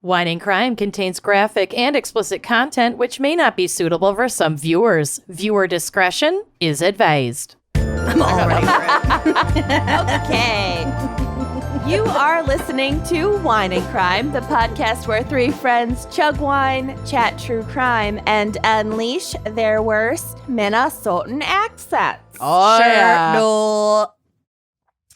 Wine and Crime contains graphic and explicit content which may not be suitable for some viewers. Viewer discretion is advised. I'm all ready for it. Okay. You are listening to Wine and Crime, the podcast where three friends chug wine, chat true crime, and unleash their worst Minnesotan accents. Oh, yeah. No.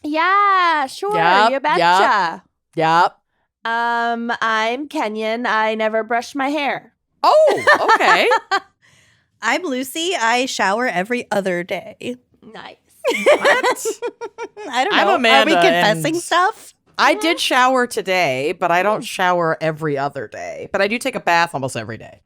Yeah, sure. Yup, You betcha. Yep. I'm Kenyan. I never brush my hair. Oh, okay. I'm Lucy. I shower every other day. Nice. What? I don't I'm know. Amanda, Are we confessing and- stuff? I did shower today, but I don't shower every other day. But I do take a bath almost every day.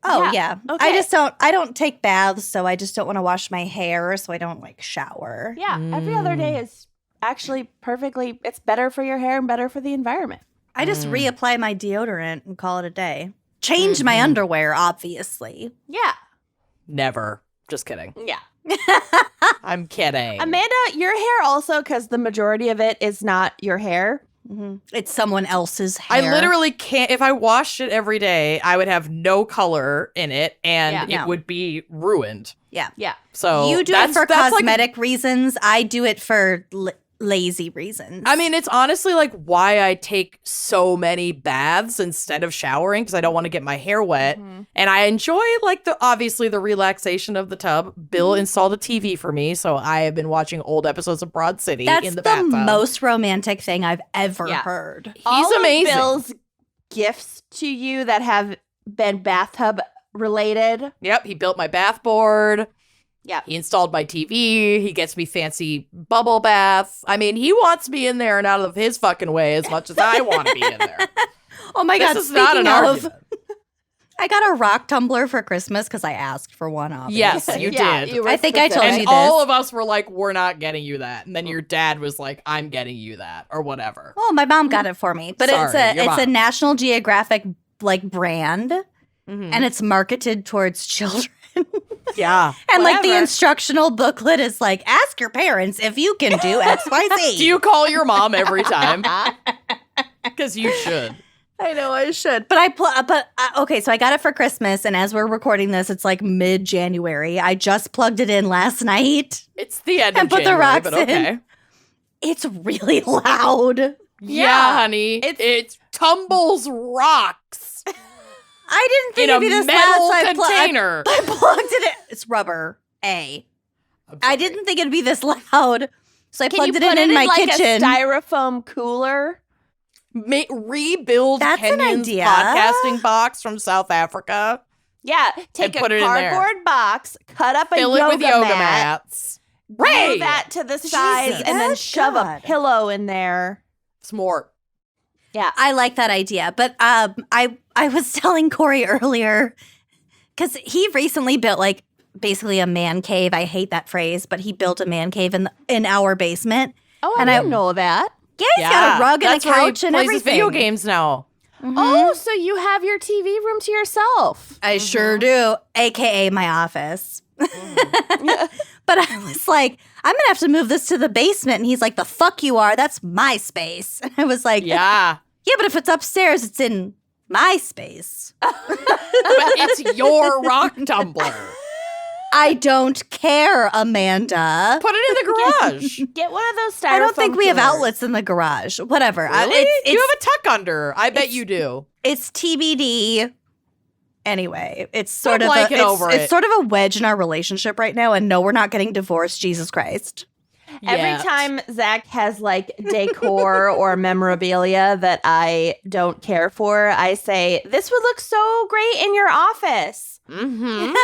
Oh, Yeah. yeah. Okay. I don't take baths, so I just don't want to wash my hair, so I don't shower. Yeah, every other day is actually perfectly, it's better for your hair and better for the environment. I just reapply my deodorant and call it a day. Change my underwear, obviously. Yeah. Never. Just kidding. Yeah. I'm kidding. Amanda, your hair also, because the majority of it is not your hair. It's someone else's hair. I literally can't. If I washed it every day, I would have no color in it, and Yeah. it would be ruined. Yeah. Yeah. So You do it that's for like- cosmetic reasons. I do it for lazy reasons. I mean, it's honestly like why I take so many baths instead of showering, because I don't want to get my hair wet. And I enjoy like obviously the relaxation of the tub. Bill installed a TV for me, so I have been watching old episodes of Broad City That's in the the bathtub. most romantic thing I've ever Yeah. heard. He's amazing. All of Bill's gifts to you that have been bathtub related. Yep, he built my bath board. Yeah. He installed my TV. He gets me fancy bubble baths. I mean, he wants me in there and out of his fucking way as much as I want to be in there. Oh my God, This is not an speaking of, argument. I got a rock tumbler for Christmas because I asked for one, obviously. Yes, you Yeah, did. you were I think I told specific. you And this. all of us were like, we're not getting you that. And then your dad was like, I'm getting you that or whatever. Well, my mom got it for me, but Sorry, your it's a mom. National Geographic brand, Mhm. and it's marketed towards children. Yeah. And like the Whatever. instructional booklet is like, ask your parents if you can do X, Y, Z. Do you call your mom every time? Because you should. I know I should, but okay. So I got it for Christmas, and as we're recording this, it's like mid-January. I just plugged it in last night. It's the end And of put the January, rocks but okay. in. It's really loud. Yeah, honey. It's- It tumbles rocks I didn't think in a it'd be this metal loud. So container. I plugged it in. It's rubber. I didn't think it'd be this loud, so I Can you plugged it put in my like kitchen. a styrofoam cooler? Rebuild That's an Kenyon's idea. podcasting box from South Africa. Yeah, take put a it in there. cardboard box, cut up a Fill it with yoga mats. Ray! move that to the sides, and then that's shove a good. pillow in there. S'more. Yeah. I like that idea, but I was telling Corey earlier because he recently built like basically a man cave. I hate that phrase, but he built a man cave in our basement. Oh, And I I- didn't know that. Yeah, he's got a rug and That's a where he couch and plays his everything. video games now. Oh, so you have your TV room to yourself. I sure do, aka my office. But I was like, I'm gonna have to move this to the basement, and he's like, "The fuck you are? That's my space." And I was like, Yeah. yeah, but if it's upstairs, it's in my space. But it's your rock tumbler. I don't care, Amanda. Put it in the garage. Get one of those styrofoam I don't think we have coolers. outlets in the garage. Whatever. Really? It's You have a tuck under. I bet you do. it's TBD. Anyway, it's Don't sort of like it it's, over it's it. sort of a wedge in our relationship right now. And no, we're not getting divorced. Jesus Christ. Yet. Every time Zach has like decor or memorabilia that I don't care for, I say, this would look so great in your office. Mm-hmm.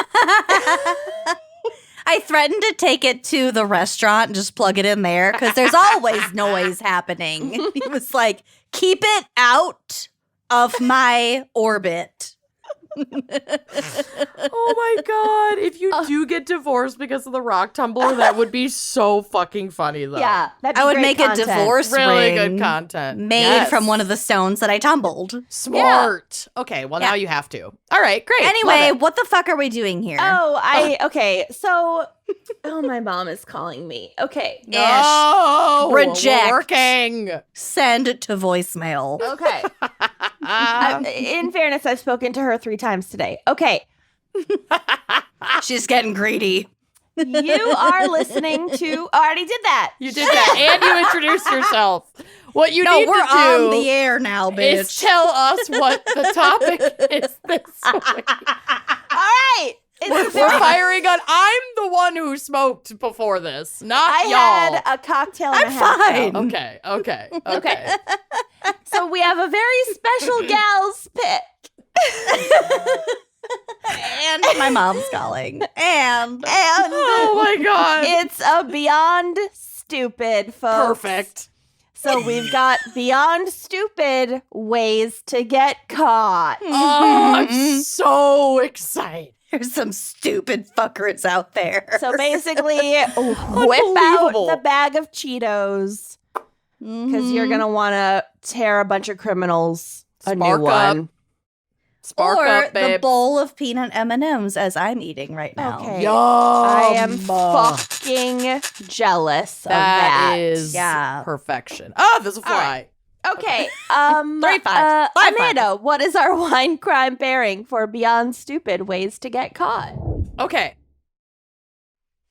I threatened to take it to the restaurant and just plug it in there because there's always noise happening. He was like, keep it out of my orbit. Oh my God. If you do get divorced because of the rock tumbler, that would be so fucking funny, though. Yeah, that'd be I would great make content. a divorce Really ring good content. made Yes. from one of the stones that I tumbled. Smart. Okay, well, Yeah. now you have to. All right, great. Anyway, Love it. what the fuck are we doing here? Oh, okay. So Oh, my mom is calling me. Okay. No! Reject. We're working! Send to voicemail. Okay. In fairness, I've spoken to her 3 times today. Okay. She's getting greedy. You are listening to... I already did that. You did that, and you introduced yourself. What you need we're to do on the air now, bitch. is tell us what the topic is this week. All right. We're firing on. I'm the one who smoked before this, not I y'all. had a cocktail and I'm a half. fine. though. Okay. So we have a very special gal's pick. And my mom's calling. And Oh my god. It's a Beyond Stupid, folks. Perfect. So we've got Beyond Stupid ways to get caught. Oh, I'm so excited. there's some stupid fuckers out there. So basically, whip out Unbelievable. the bag of Cheetos because you're going to want to tear a bunch of criminals a Spark new up. one. Spark or up, the babe. bowl of peanut M&Ms as I'm eating right now. Okay. Yum. I am fucking jealous of that. That is Yeah. perfection. Oh, there's a fly. right. Okay. 3-5. 5-5. Amanda, what is our wine crime pairing for Beyond Stupid ways to get caught? Okay.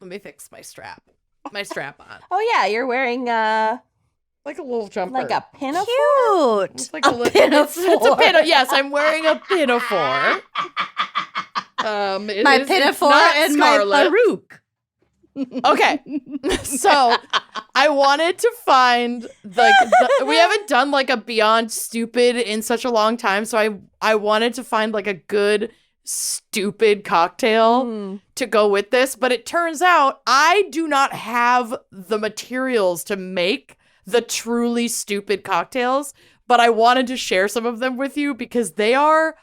Let me fix my strap. My strap on. Oh yeah, you're wearing Like a little jumper. like a pinafore. Cute. It's like a pinafore. It's a pinafore. Yes, I'm wearing a pinafore. My pinafore and my peruke. Okay, so I wanted to find we haven't done like a Beyond Stupid in such a long time, so I wanted to find like a good stupid cocktail to go with this, but it turns out I do not have the materials to make the truly stupid cocktails, but I wanted to share some of them with you because they are.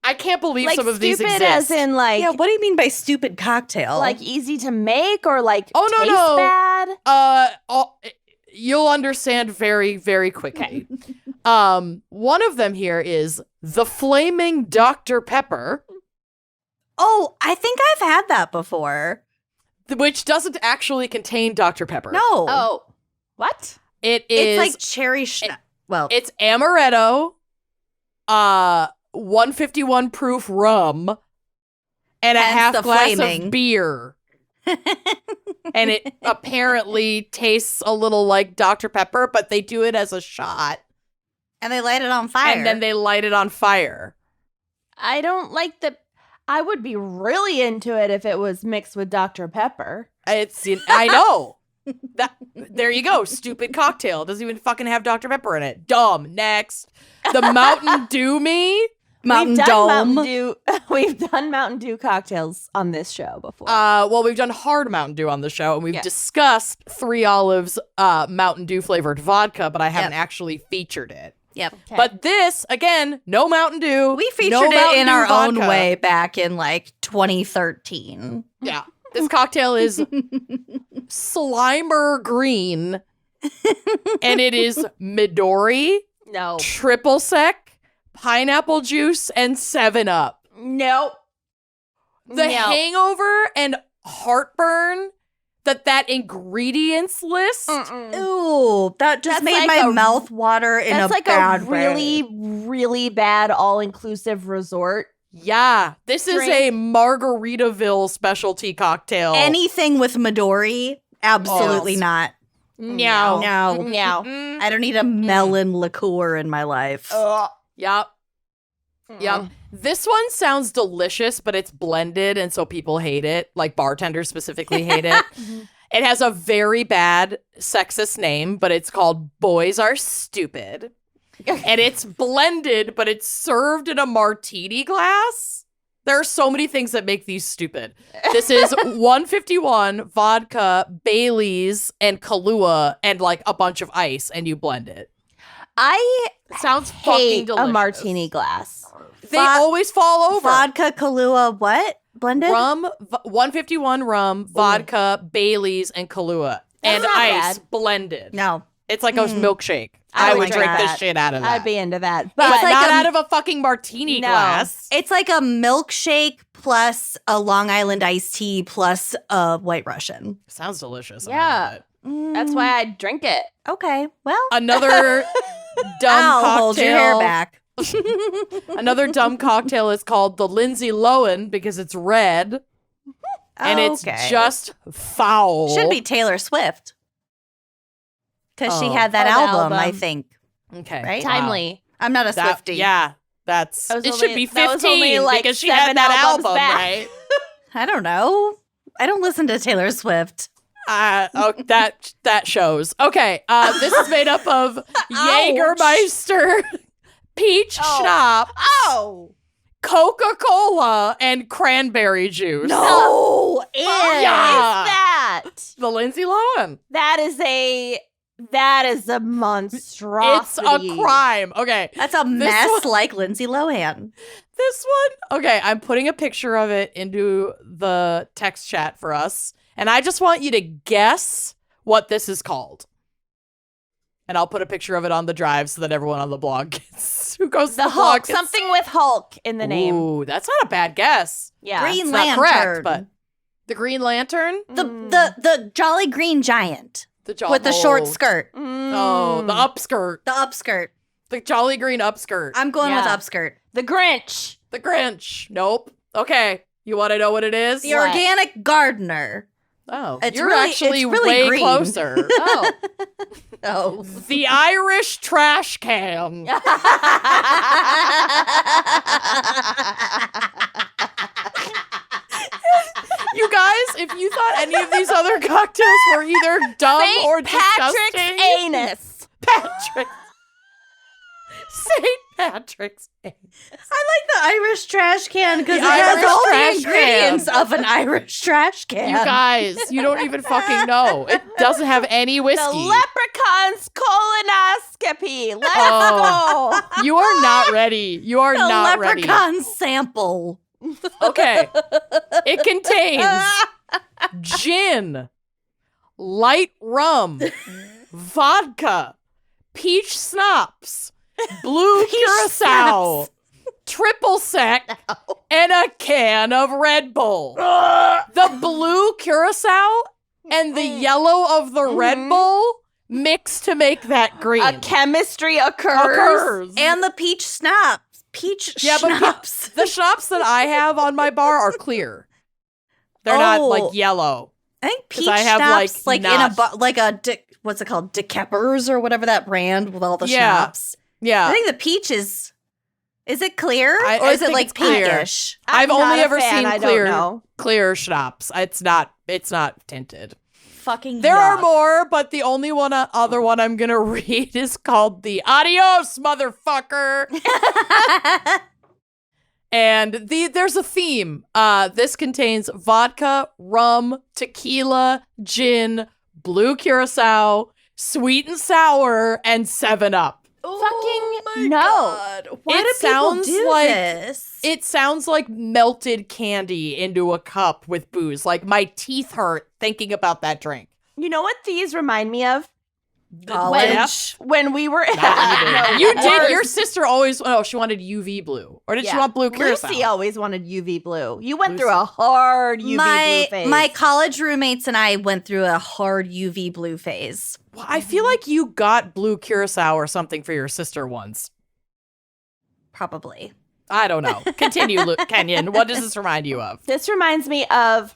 I can't believe Like some of these stupid exist. as in like Yeah, what do you mean by stupid cocktail? like easy to make or like Oh, no, taste no. bad? You'll understand very, very quickly. One of them here is the Flaming Dr. Pepper, oh, I think I've had that before. which doesn't actually contain Dr. Pepper. No. Oh, what? It is. It's like cherry well, It's amaretto, 151 proof rum, and a Hence half the glass flaming. of beer. And it apparently tastes a little like Dr. Pepper, but they do it as a shot. and they light it on fire. And then they light it on fire. I don't like the. I would be really into it if it was mixed with Dr. Pepper. I know. There you go. Stupid cocktail. Doesn't even fucking have Dr. Pepper in it. Dumb. Next. The Mountain Dew Me. Mountain We've done Dome. Mountain Dew. We've done Mountain Dew cocktails on this show before. Well, we've done hard Mountain Dew on the show, and we've discussed 3 Olives Mountain Dew flavored vodka, but I haven't actually featured it. Yep. Okay. But this, again, no Mountain Dew. We no featured Mountain it in Dew our own vodka. way back in like 2013. Yeah. This cocktail is Slimer Green, and it is Midori, no. triple sec, pineapple juice, and 7-Up. Nope. The No. hangover and heartburn that ingredients list. Mm-mm. Ooh, that just That's made like my a- mouth water in That's a like bad a way. really, really bad all-inclusive resort. Yeah, this is Drink. a Margaritaville specialty cocktail. Anything with Midori, absolutely Yes. not. Meow. No. Meow. Mm, I don't need a melon liqueur in my life. Yep. Yep. This one sounds delicious, but it's blended, and so people hate it. Like bartenders specifically hate it. It has a very bad sexist name, but it's called Boys Are Stupid. And it's blended, but it's served in a martini glass. There are so many things that make these stupid. This is 151 vodka, Baileys, and Kahlua, and like a bunch of ice, and you blend it. I It sounds fucking hate delicious. a martini glass. They always fall over. Vodka, Kahlua, what? Blended? Rum, 151 rum, vodka, Baileys, and Kahlua. That's And not ice bad. blended. No. It's like a milkshake. I I would would drink drink the that. shit out of that. I'd be into that. but But like not a- out of a fucking martini No. glass. It's like a milkshake plus a Long Island iced tea plus a White Russian. Sounds delicious. I Yeah. love it. that's why I'd drink it. Okay, well, Another dumb I'll cocktail. hold your hair back. Another dumb cocktail is called the Lindsay Lohan because it's red and it's Okay. just foul. Should be Taylor Swift. Because she Oh. had that Oh, the album, I album. think. okay. Right? Wow. Timely. I'm not a That- Swiftie. yeah, that's That was it. only- Should be that was only, 15 like, because she 7 had that albums album, back. right? I don't know. I don't listen to Taylor Swift. That shows. Okay, this is made up of Jägermeister, peach schnapps, Oh. Coca-Cola, and cranberry juice. No! What is Yeah. that? The Lindsay Lohan. That is a monstrosity. It's a crime. Okay, That's a mess like Lindsay Lohan. this one. Okay, I'm putting a picture of it into the text chat for us, and I just want you to guess what this is called. And I'll put a picture of it on the drive so that everyone on the blog gets who goes to The the Hulk. blog gets- Something with Hulk in the name. Ooh, that's not a bad guess. Yeah. Green It's not Lantern. correct, but the Green Lantern, The Jolly Green Giant with the short skirt. Oh, the upskirt, The upskirt. the Jolly Green upskirt. I'm going with Yeah. upskirt. The Grinch. The Grinch. Nope. Okay, you want to know what it is? The organic gardener. Oh, It's you're really- actually it's really way green. closer. Oh. Oh. The Irish trash can. You guys, if you thought any of these other cocktails were either dumb or St. Patrick's disgusting, anus. Patrick. St. Patrick's anus. I like the Irish trash can because The it has Irish all trash the ingredients can. of an Irish trash can. You guys, you don't even fucking know. It doesn't have any The whiskey. leprechaun's colonoscopy. Let's Oh. go. You are not ready. You are the not ready. leprechaun sample. Okay. It contains gin, light rum, vodka, peach schnapps, blue curacao, triple sec, and a can of Red Bull. The blue curacao and the yellow of the Red Bull mix to make that green. A chemistry occurs. And the peach schnapps. Yeah, but schnapps. the schnapps that I have on my bar are clear. They're not Oh. like yellow. I think 'Cause peach I have, schnapps, like, in a not- like a what's it called, Decappers or whatever that brand with all the Yeah. schnapps. Yeah. I think the peach is it clear I or is it think like it's clear. pinkish? I've I'm only not a ever fan, seen I don't clear know. clear schnapps. It's not tinted. Fucking There are yuck. more, but the only other one I'm gonna read is called the Adios, motherfucker. And there's a theme. This contains vodka, rum, tequila, gin, blue curacao, sweet and sour, and 7-Up. Fucking no. God. Why It do sounds people do like- this? It sounds like melted candy into a cup with booze. Like my teeth hurt thinking about that drink. You know what these remind me of? College. When we were Not even. No, You did. worse. Your sister always. Oh, she wanted UV blue, or did she Yeah. want blue curacao? Lucy always wanted UV blue. You went Lucy. through a hard UV blue phase. My college roommates and I went through a hard UV blue phase. Well, I feel like you got blue curacao or something for your sister once. Probably. I don't know. Continue, Kenyon. What does this remind you of? This reminds me of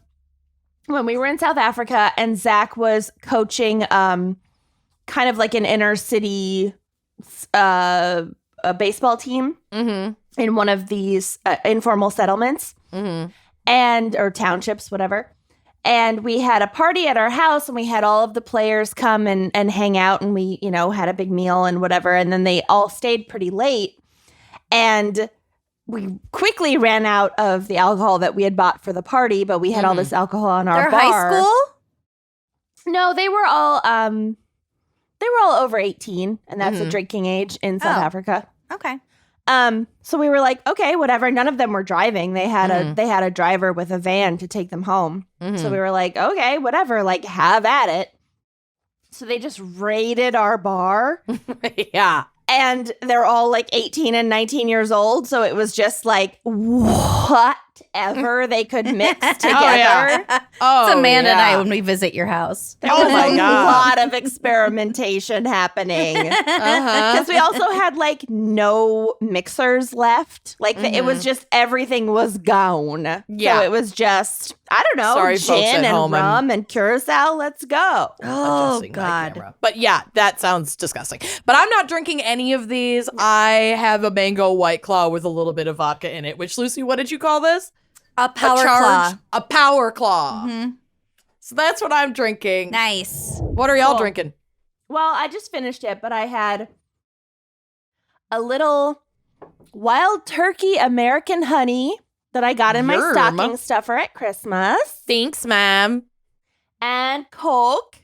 when we were in South Africa and Zach was coaching kind of like an inner city a baseball team Mm-hmm. in one of these informal settlements Mm-hmm. or townships, whatever. And we had a party at our house and we had all of the players come and hang out and we, had a big meal and whatever. And then they all stayed pretty late. And we quickly ran out of the alcohol that we had bought for the party, but we had all this alcohol on our They're bar. high school? No, they were all over 18, and that's the drinking age in South Oh. Africa. Okay. So we were like, okay, whatever. None of them were driving. They had a driver with a van to take them home. Mm-hmm. So we were like, okay, whatever, like have at it. So they just raided our bar. Yeah. And they're all like 18 and 19 years old. So it was just like whatever they could mix together. yeah. Oh, it's Amanda and yeah. I when we visit your house. There Oh was my a God. lot of experimentation happening. Uh-huh. Because we also had like no mixers left. Like it was just everything was gone. Yeah. So it was just, I don't know, Sorry, folks gin at and home, rum and curacao. Let's go. Oh, Adjusting my God. camera. But yeah, that sounds disgusting. But I'm not drinking any of these. I have a mango White Claw with a little bit of vodka in it, which, Lucy, what did you call this? A power claw. A Power Claw. Mhm. So that's what I'm drinking. Nice. What are y'all Cool. drinking? Well, I just finished it, but I had a little wild turkey American honey that I got in my Yum. stocking stuffer at Christmas, Thanks, ma'am. and Coke,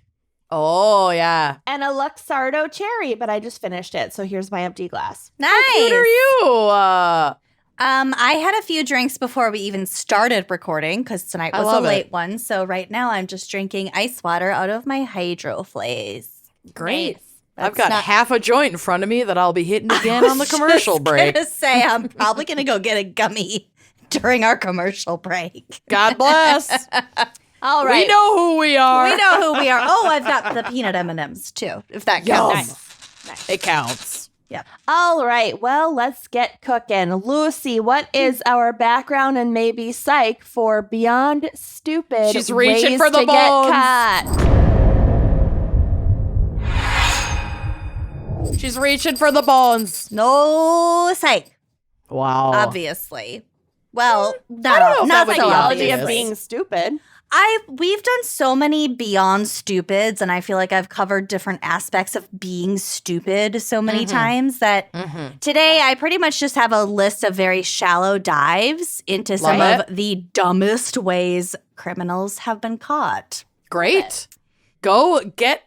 Oh, yeah. and a Luxardo cherry, but I just finished it. So here's my empty glass. Nice. How cute are you? I had a few drinks before we even started recording because tonight I was a love it. late one. So right now I'm just drinking ice water out of my Hydro Flaze. Great. Nice. I've That's got half a joint in front of me that I'll be hitting again on the commercial break. Gonna say I'm probably gonna go get a gummy during our commercial break. God bless. All right. We know who we are. We know who we are. Oh, I've got the peanut M&Ms too, if that Yum. counts. It counts. All right. Well, let's get cooking. Lucy, what is our background and maybe psych for Beyond Stupid? She's reaching ways for the to bones. get caught? She's reaching for the bones. No psych, Wow. obviously. Well, I don't not, know if not that would so be Psychology obvious. of being stupid. We've done so many Beyond Stupids, and I feel like I've covered different aspects of being stupid so many times that today I pretty much just have a list of very shallow dives into some Love of the dumbest ways criminals have been caught. Great. Go get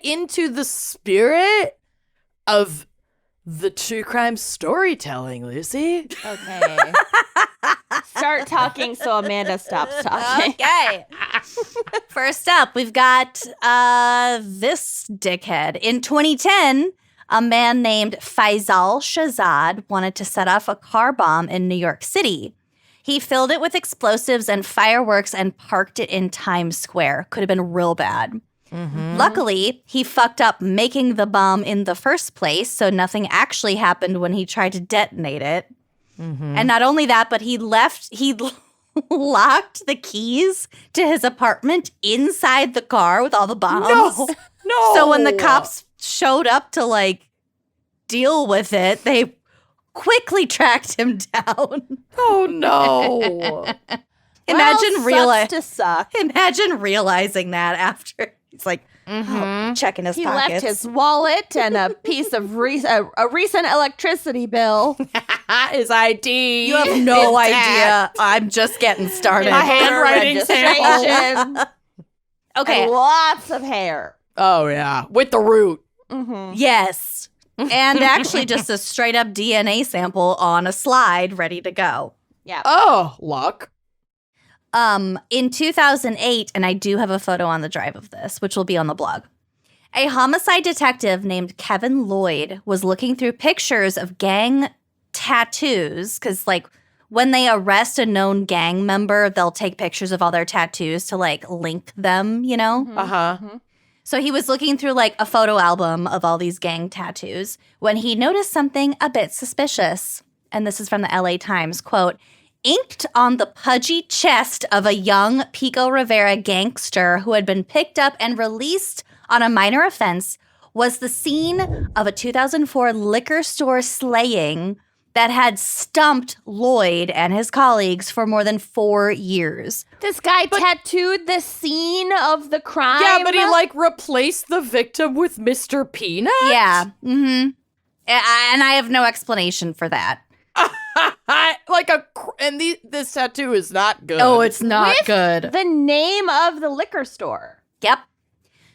into the spirit of the true crime storytelling, Lucy. Okay. Start talking so Amanda stops talking. Okay. First up, we've got this dickhead. In 2010, a man named Faisal Shahzad wanted to set off a car bomb in New York City. He filled it with explosives and fireworks and parked it in Times Square. Could have been real bad. Luckily, he fucked up making the bomb in the first place, so nothing actually happened when he tried to detonate it. And not only that, but he locked the keys to his apartment inside the car with all the bombs. No. So when the cops showed up to like deal with it, they quickly tracked him down. Oh no. Imagine to suck. Imagine realizing that after he's like checking his He pockets. left his wallet and a piece of a recent electricity bill. His ID. You have no intact. idea. I'm just getting started. My handwriting sample. Registration. Okay. And lots of hair. Oh yeah. With the root. Yes. And actually just a straight up DNA sample on a slide ready to go. Yeah. Oh, luck. In 2008, and I do have a photo on the drive of this, which will be on the blog. A homicide detective named Kevin Lloyd was looking through pictures of gang tattoos because, like, when they arrest a known gang member, they'll take pictures of all their tattoos to, like, link them, you know? Uh-huh. So he was looking through, like, a photo album of all these gang tattoos when he noticed something a bit suspicious. And this is from the LA Times, quote, "Inked on the pudgy chest of a young Pico Rivera gangster who had been picked up and released on a minor offense was the scene of a 2004 liquor store slaying that had stumped Lloyd and his colleagues for more than 4 years." This guy tattooed the scene of the crime. Yeah, but he like replaced the victim with Mr. Peanut? Yeah. Mm-hmm. And I have no explanation for that. This tattoo is not good. Oh, it's not With good. the name of the liquor store. Yep.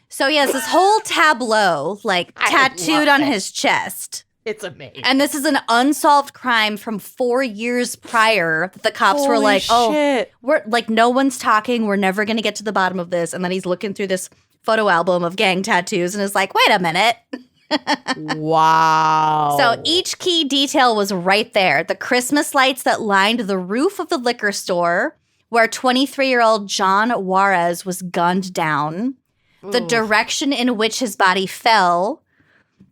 So he has this whole tableau, like, I tattooed love on it. his chest. It's amazing. And this is an unsolved crime from 4 years prior. The cops were Holy like, oh, shit. we're like, no one's talking. We're never going to get to the bottom of this. And then he's looking through this photo album of gang tattoos and is like, wait a minute. Wow. So each key detail was right there. The Christmas lights that lined the roof of the liquor store where 23-year-old John Juarez was gunned down. The direction in which his body fell.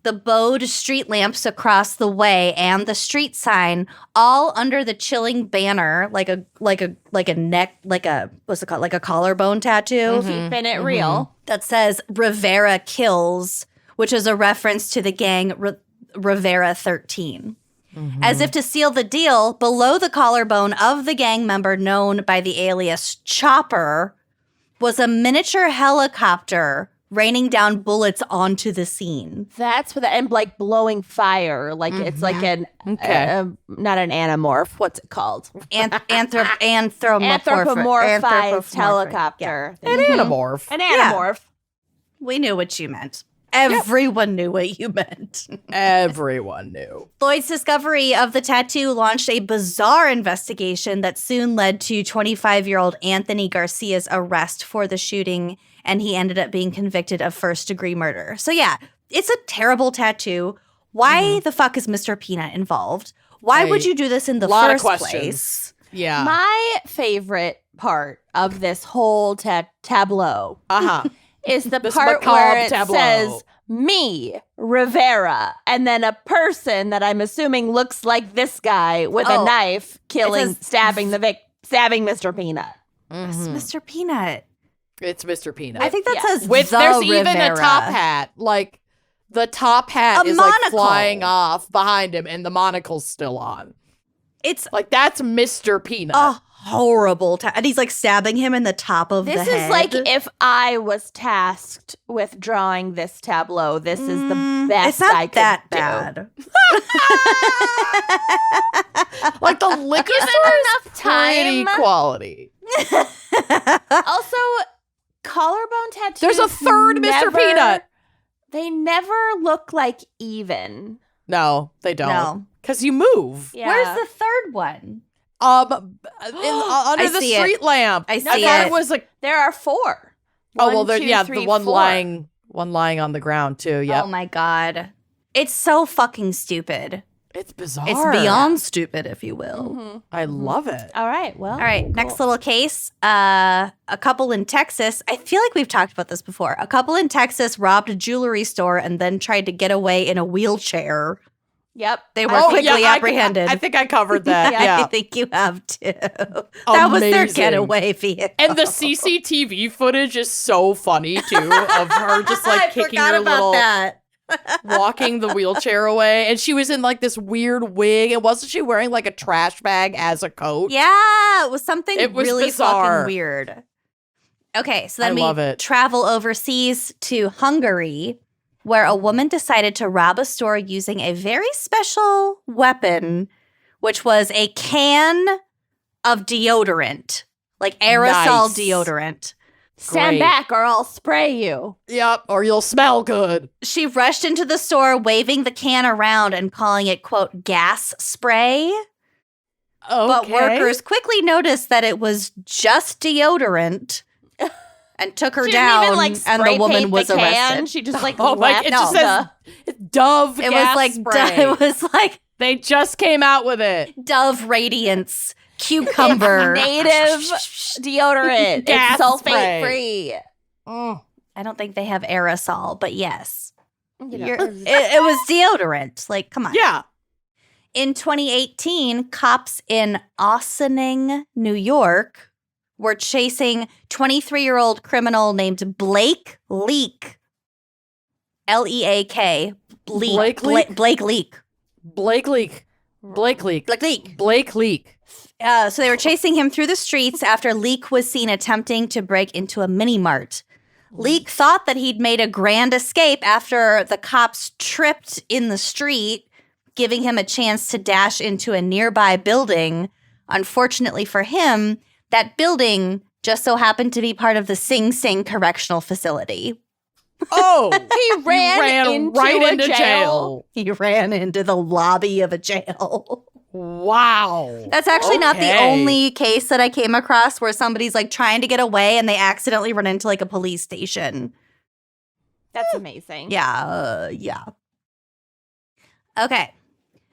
The bowed street lamps across the way and the street sign, all under the chilling banner, like a neck, what's it called? Like a collarbone tattoo. Keeping it real. That says Rivera Kills, which is a reference to the gang Rivera 13. As if to seal the deal, below the collarbone of the gang member known by the alias Chopper was a miniature helicopter raining down bullets onto the scene. That's what, and like blowing fire. Like it's like an, not an anamorph. What's it called? Anthropomorphized helicopter. Yeah. An anamorph. An anamorph. We knew what you meant. Everyone knew what you meant. Everyone knew. Lloyd's discovery of the tattoo launched a bizarre investigation that soon led to 25-year-old Anthony Garcia's arrest for the shooting, and he ended up being convicted of first-degree murder. So yeah, it's a terrible tattoo. Why the fuck is Mr. Peanut involved? Why would you do this in the first place? Yeah. My favorite part of this whole tableau is the This part macabre where it tableau. says, me, Rivera, and then a person that I'm assuming looks like this guy with a knife stabbing Mr. Peanut. It's Mr. Peanut. It's Mr. Peanut. I think that says With the there's Rivera. even a top hat. Like the top hat A is monocle. like flying off behind him and the monocle's still on. It's Like that's Mr. Peanut. a horrible and he's like stabbing him in the top of the This head. is like if I was tasked with drawing this tableau, this is the best it's not I could that do. bad. Like the liquor Given store is enough pretty time. quality. Also, collarbone tattoos. There's a third Mr. Peanut. They never look like even. No, they don't. No. Because you move. Yeah. Where's the third one? Under I the see street lamp. I see I thought it. it was like There are 4. the one lying on the ground too. Yep. Oh my God. It's so fucking stupid. It's bizarre. It's beyond stupid, if you will. Mm-hmm. I love it. All right. Well. All right, next little case. A couple in Texas. I feel like we've talked about this before. A couple in Texas robbed a jewelry store and then tried to get away in a wheelchair. Yep. They were quickly yeah, apprehended. I think I covered that. I yeah. think you have too. That was their Amazing. getaway vehicle. And the CCTV footage is so funny too, of her just like I kicking forgot her about little, that. walking the wheelchair away, and she was in like this weird wig, and wasn't she wearing like a trash bag as a coat? Yeah, it was something It was really bizarre. fucking weird. Okay, so then I love we it. travel overseas to Hungary, where a woman decided to rob a store using a very special weapon, which was a can of deodorant, like aerosol Nice. deodorant. Stand Great. back or I'll spray you. Yep, or you'll smell good. She rushed into the store, waving the can around and calling it, quote, gas spray. Okay. But workers quickly noticed that it was just deodorant and took her She down, didn't even like and spray the woman paint was the can. arrested. She just like Oh my! left It just the- says it's Dove. It gas was like spray. it was like They just came out with it. Dove Radiance cucumber. native deodorant. Gas It's sulfate spray. free. I don't think they have aerosol, but yes, You know. it was deodorant. Like, come on. Yeah. In 2018, cops in Ossining, New York, were chasing 23-year-old criminal named Blake Leak. L-E-A-K. Blake Leak? Blake Leak. Blake Leak. Blake Leak. Blake Leak. Blake Leak. So they were chasing him through the streets after Leak was seen attempting to break into a mini mart. Leak thought that he'd made a grand escape after the cops tripped in the street, giving him a chance to dash into a nearby building. Unfortunately for him, that building just so happened to be part of the Sing Sing Correctional Facility. Oh, He ran into right a into jail. He ran into the lobby of a jail. Wow. That's actually not the Okay. only case that I came across where somebody's like trying to get away and they accidentally run into like a police station. That's amazing. Yeah. Okay.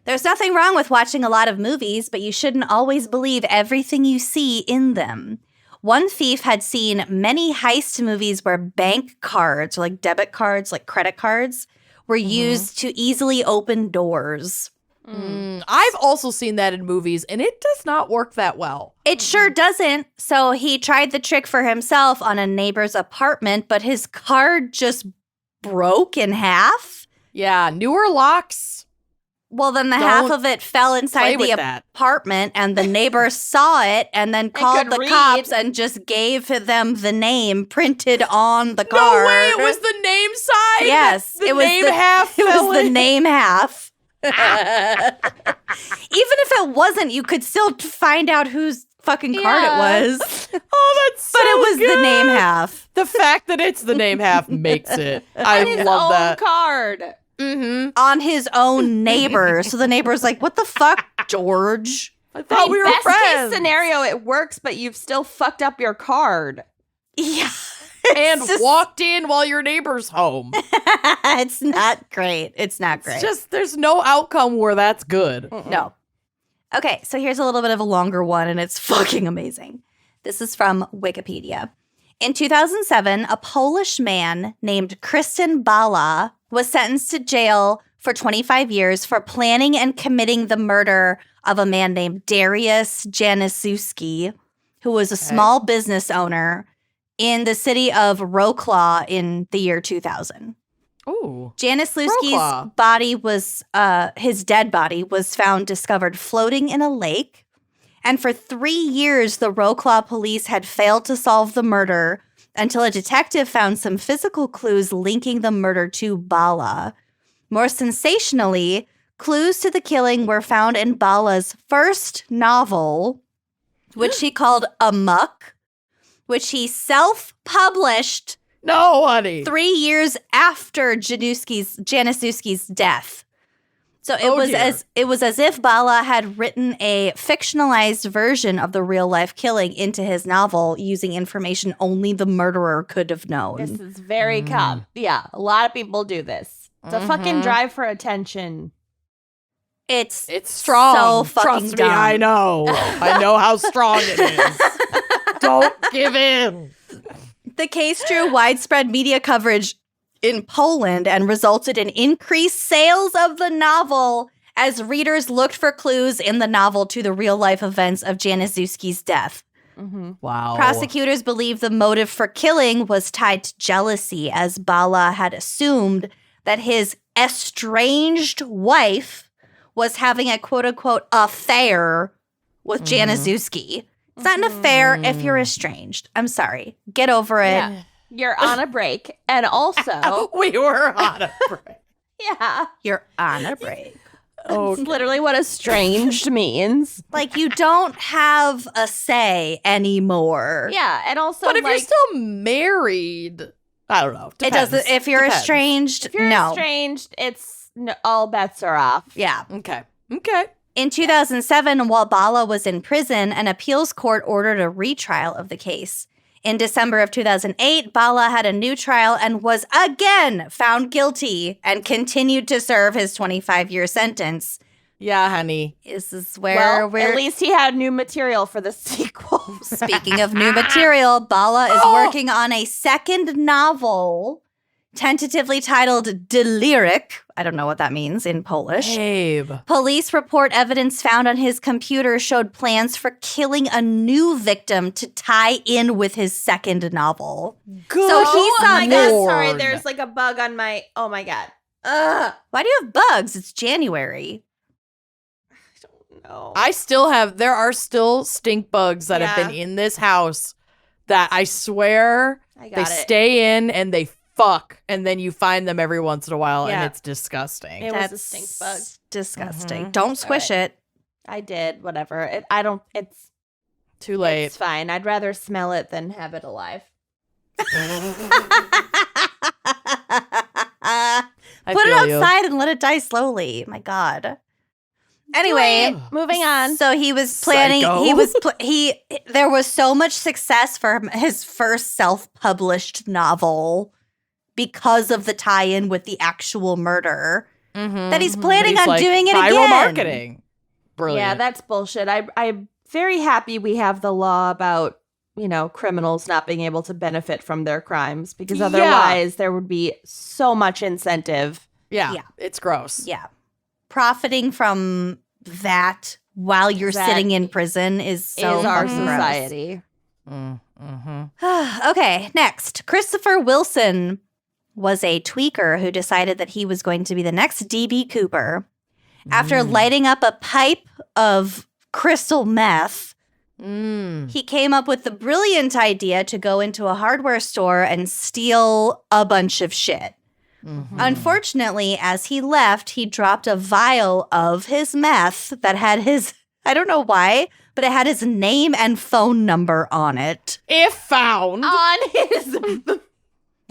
There's nothing wrong with watching a lot of movies, but you shouldn't always believe everything you see in them. One thief had seen many heist movies where bank cards, or like debit cards, like credit cards, were used to easily open doors. I've also seen that in movies, and it does not work that well. It sure doesn't. So he tried the trick for himself on a neighbor's apartment, but his card just broke in half. Yeah, newer locks. Well, then the half Don't of it fell Play inside with the that. apartment, and the neighbor saw it and then called could the read. cops and just gave them the name printed on the No card. way, it was the name side? Yes, The it was name the half It fell was the in. name half. Even if it wasn't, you could still find out whose fucking card it was. Oh, that's so But it was good. the name half. The fact that it's the name half makes it. I His love own that. card. On his own neighbor. So the neighbor's like, what the fuck, George? I thought we were best friends. case scenario, it works, but you've still fucked up your card. Yeah. And It's just- walked in while your neighbor's home. It's not great. It's not great. It's just, there's no outcome where that's good. No. Okay, so here's a little bit of a longer one, and it's fucking amazing. This is from Wikipedia. In 2007, a Polish man named Kristen Bala was sentenced to jail for 25 years for planning and committing the murder of a man named Dariusz Januszewski, who was a small business owner in the city of Wrocław in the year 2000. Ooh. Januszewski's Wrocław. body was, his dead body was found discovered floating in a lake. And for 3 years, the Wrocław police had failed to solve the murder until a detective found some physical clues linking the murder to Bala. More sensationally, clues to the killing were found in Bala's first novel, which he called Amok, which he self-published No, honey. 3 years after Januszewski's death. So it was as if Bala had written a fictionalized version of the real life killing into his novel using information only the murderer could have known. This is very common. Yeah, a lot of people do this. It's a fucking drive for attention. It's strong. So fucking Trust dumb. me, I know. I know how strong it is. Don't give in. The case drew widespread media coverage in Poland and resulted in increased sales of the novel as readers looked for clues in the novel to the real-life events of Januszewski's death. Wow. Prosecutors believe the motive for killing was tied to jealousy, as Bala had assumed that his estranged wife was having a quote-unquote affair with Januszewski. It's not an affair if you're estranged. I'm sorry. Get over it. Yeah. You're on a break. And also, We were on a break. yeah, You're on a break. that's literally what estranged means. Like, you don't have a say anymore. Yeah, and also, But if you're like, still married, I don't know. It doesn't. If you're Depends. estranged, if you're no. estranged, it's all bets are off. Yeah. Okay. In 2007, while Bala was in prison, an appeals court ordered a retrial of the case. In December of 2008, Bala had a new trial and was again found guilty and continued to serve his 25-year sentence. Yeah, honey. This is where Well, at least he had new material for the sequel. Speaking of new material, Bala is working on a second novel, tentatively titled Deliryk. I don't know what that means in Polish. Babe. Police report evidence found on his computer showed plans for killing a new victim to tie in with his second novel. Good. So he's oh my on god, this. sorry, there's like a bug on my, oh my god. Ugh. Why do you have bugs? It's January. No. there are still stink bugs that have been in this house that I swear I got they it. stay in and they fuck, and then you find them every once in a while, Yeah. and it's disgusting. It was a stink bug. Disgusting. Don't squish it. I did, whatever. It's Too late. It's fine. I'd rather smell it than have it alive. I Put it feel you. outside and let it die slowly. My God. Anyway, Moving on. so he was planning. Psycho. There was so much success for his first self-published novel because of the tie-in with the actual murder. Mm-hmm, That he's planning on like, doing it viral again. marketing. Brilliant. Yeah, that's bullshit. I'm very happy we have the law about, criminals not being able to benefit from their crimes, because otherwise there would be so much incentive. Yeah, Yeah. it's gross. Yeah. Profiting from that while you're sitting in prison is so Is our fucking gross. society. Mm-hmm. Okay, next. Christopher Wilson was a tweaker who decided that he was going to be the next D.B. Cooper. After lighting up a pipe of crystal meth, he came up with the brilliant idea to go into a hardware store and steal a bunch of shit. Unfortunately, as he left, he dropped a vial of his meth that had his, I don't know why, but it had his name and phone number on it. If found. On his...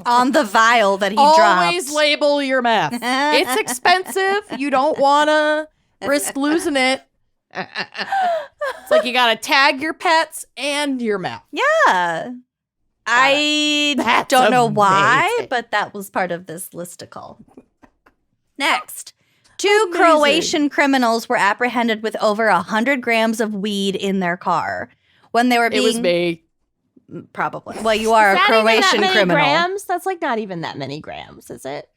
On the vial that he Always dropped. label your meth. It's expensive. You don't want to risk losing it. It's like you got to tag your pets and your meth. Yeah. I That's don't know why, amazing. but that was part of this listicle. Next. 2 Croatian criminals were apprehended with over 100 grams of weed in their car. When they were being... It was me. Probably. Well, you are a Not even that Croatian many criminal. grams? That's like not even that many grams, is it?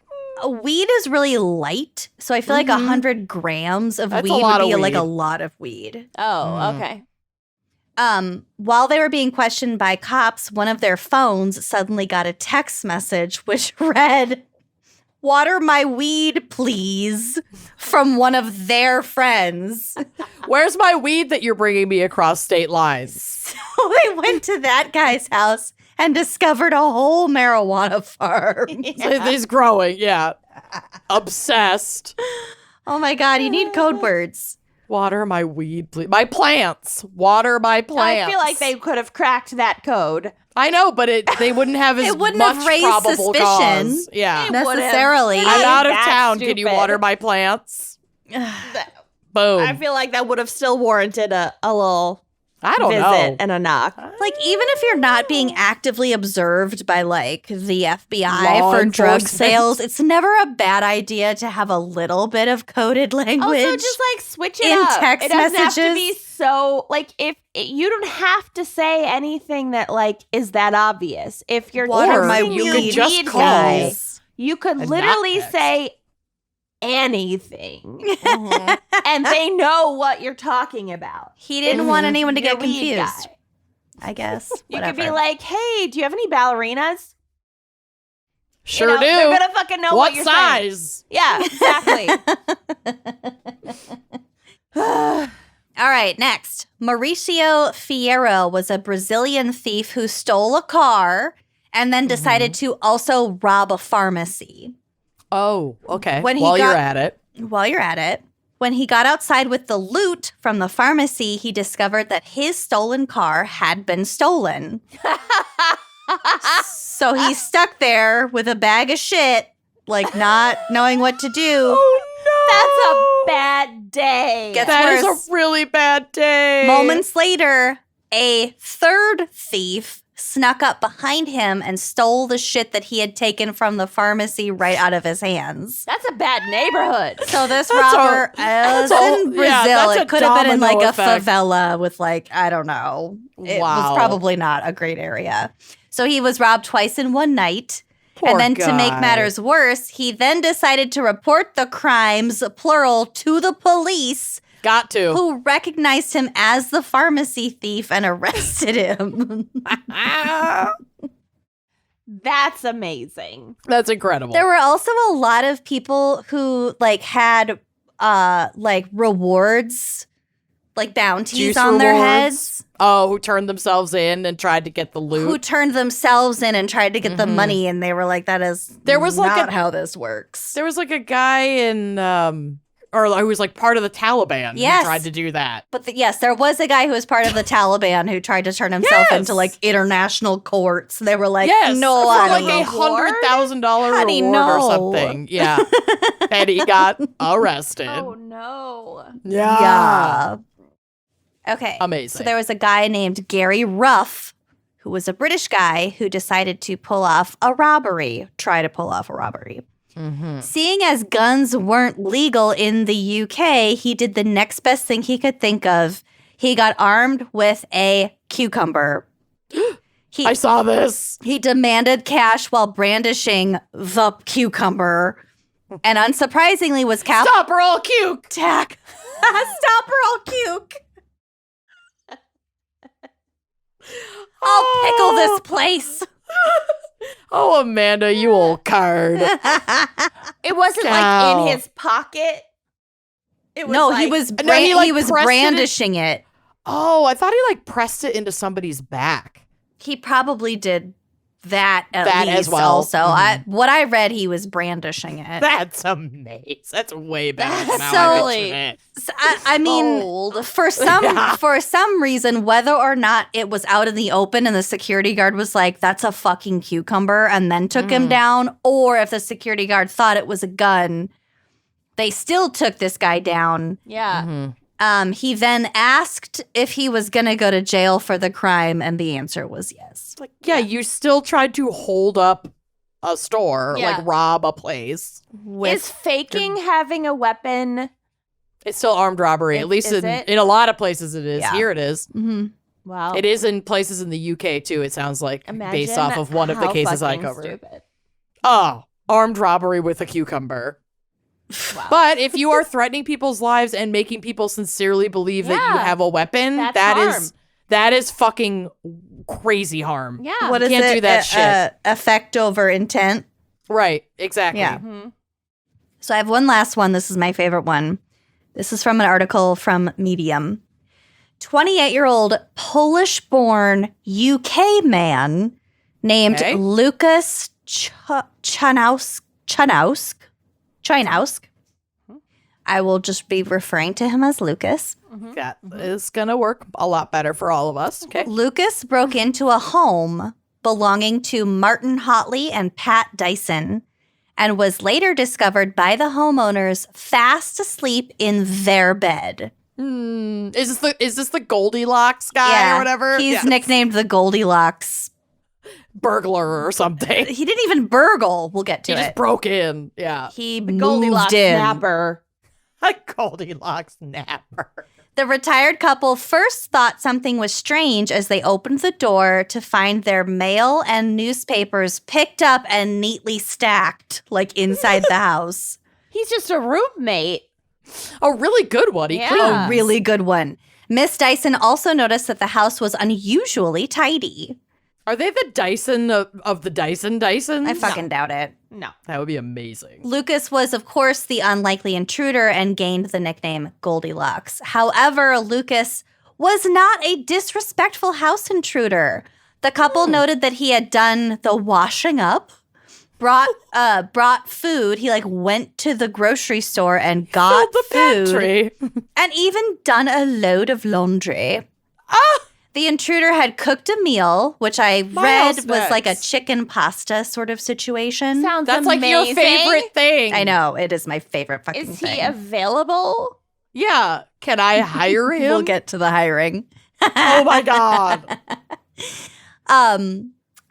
Weed is really light, so I feel like 100 grams of That's a weed lot would be of like a weed. lot of weed. Oh, okay. While they were being questioned by cops, one of their phones suddenly got a text message which read, "Water my weed, please," from one of their friends. Where's my weed that you're bringing me across state lines? So they went to that guy's house and discovered a whole marijuana farm. He's growing, yeah. Obsessed. Oh my God, you need code words. Water my weed, please. My plants. Water my plants. I feel like they could have cracked that code. I know, but they wouldn't have as It wouldn't much have raised probable suspicion. cause. Yeah. It would've. Necessarily. It I'm ain't out of that town. Can you stupid. water my plants? Boom. I feel like that would have still warranted a little I don't visit know. and a knock. Like, even if you're not being actively observed by, like, the FBI Law for drug enforcement. sales, it's never a bad idea to have a little bit of coded language. Also, just like switch it in up. text It doesn't have to messages. be so like if you don't have to say anything that like is that obvious. If you're Water texting my you the could weed, just weed call. guy, you could and literally not text. say anything, and they know what you're talking about. He didn't want anyone to Your get weed confused, guy. I guess. You Whatever. could be like, "Hey, do you have any ballerinas?" Sure You know, do. They're gonna fucking know what what you're saying. size? Yeah, exactly. All right, next. Mauricio Fierro was a Brazilian thief who stole a car and then decided to also rob a pharmacy. Oh, okay. When he While you're got- at it. While you're at it, when he got outside with the loot from the pharmacy, he discovered that his stolen car had been stolen. So he's stuck there with a bag of shit, like not knowing what to do. Oh, That's a bad day. Gets That worse. is a really bad day. Moments later, a third thief snuck up behind him and stole the shit that he had taken from the pharmacy right out of his hands. That's a bad neighborhood. So this That's robber was that's in Brazil. that's a It could have been in like domino a effect. favela with like, I don't know. It was Wow. probably not a great area. So he was robbed twice in one night. Poor and then to make guy. matters worse, he then decided to report the crimes, plural, to the police, Got to. who recognized him as the pharmacy thief and arrested him. That's amazing. That's incredible. There were also a lot of people who like had like rewards, like bounties Juice on their rewards. heads, Oh, who turned themselves in and tried to get the loot. who turned themselves in and tried to get the money, and they were like, "That is There was, like, not a- how this works." There was like a guy in, or who was like part of the Taliban Yes. who tried to do that. But yes, there was a guy who was part of the Taliban who tried to turn himself Yes. into like international courts. They were like, Yes, "No, for honey, like $100,000 Honey, reward or no. something. Yeah, and he got arrested. Oh no. yeah." Okay. Amazing. So there was a guy named Gary Ruff who was a British guy who decided to try to pull off a robbery. Mm-hmm. Seeing as guns weren't legal in the UK, he did the next best thing he could think of. He got armed with a cucumber. I saw this. He demanded cash while brandishing the cucumber. And unsurprisingly was Stop or I'll puke. Stop or I'll puke. I'll pickle this place. Oh, Amanda, you old card. It wasn't Cow. like in his pocket. It was No, like, he was he was pressed brandishing it. Oh, I thought he like pressed it into somebody's back. He probably did that at That least as well. also. Mhm. What I read, he was brandishing it. That's amazing. That's way better than That's how I so- pictured it. So, I mean, Bold. for some reason, whether or not it was out in the open and the security guard was like, "That's a fucking cucumber," and then took him down, or if the security guard thought it was a gun, they still took this guy down. Yeah. Mhm. He then asked if he was going to go to jail for the crime, and the answer was yes. It's like, yeah, you still tried to hold up a store, Yeah. like rob a place. Is faking having a weapon? It's still armed robbery. At least Is it? in a lot of places it is. Yeah. Here it is. Mm-hmm. Wow. It is in places in the UK too, it sounds like, Imagine based off of one of the how cases I fucking covered. Stupid. Oh, armed robbery with a cucumber. Wow. But if you are threatening people's lives and making people sincerely believe that you Yeah. have a weapon, That's that harm. is that is fucking crazy harm. Yeah. What is can't it? do that shit. Effect over intent. Right, exactly. Yeah. Mhm. So I have one last one. This is my favorite one. This is from an article from Medium. 28-year-old Polish-born UK man named Okay. Lucas Chanausk. I will just be referring to him as Lucas. That is gonna work a lot better for all of us. Okay. Lucas broke into a home belonging to Martin Hotley and Pat Dyson and was later discovered by the homeowners fast asleep in their bed. Is this the Goldilocks guy or whatever? He's Yeah. nicknamed the Goldilocks. Burglar or something. He didn't even burgle. We'll get to He it. just broke in. Yeah. He The moved Goldilocks in. snapper. A Goldilocks napper. The retired couple first thought something was strange as they opened the door to find their mail and newspapers picked up and neatly stacked, like inside the house. He's just a roommate. A really good one. He Yeah. cleaned. A really good one. Miss Dyson also noticed that the house was unusually tidy. Are they the Dyson of the Dysons? I fucking doubt it. No. That would be amazing. Lucas was, of course, the unlikely intruder and gained the nickname Goldilocks. However, Lucas was not a disrespectful house intruder. The couple noted that he had done the washing up, brought food. He went to the grocery store and got Filled the food, pantry. and even done a load of laundry. Ah! The intruder had cooked a meal, which I My read house was like a next. chicken pasta sort of situation. Sounds That's amazing. like your favorite thing. I know, it is my favorite fucking Is he thing. available? Yeah. Can I hire him? We'll get to the hiring. Oh my God.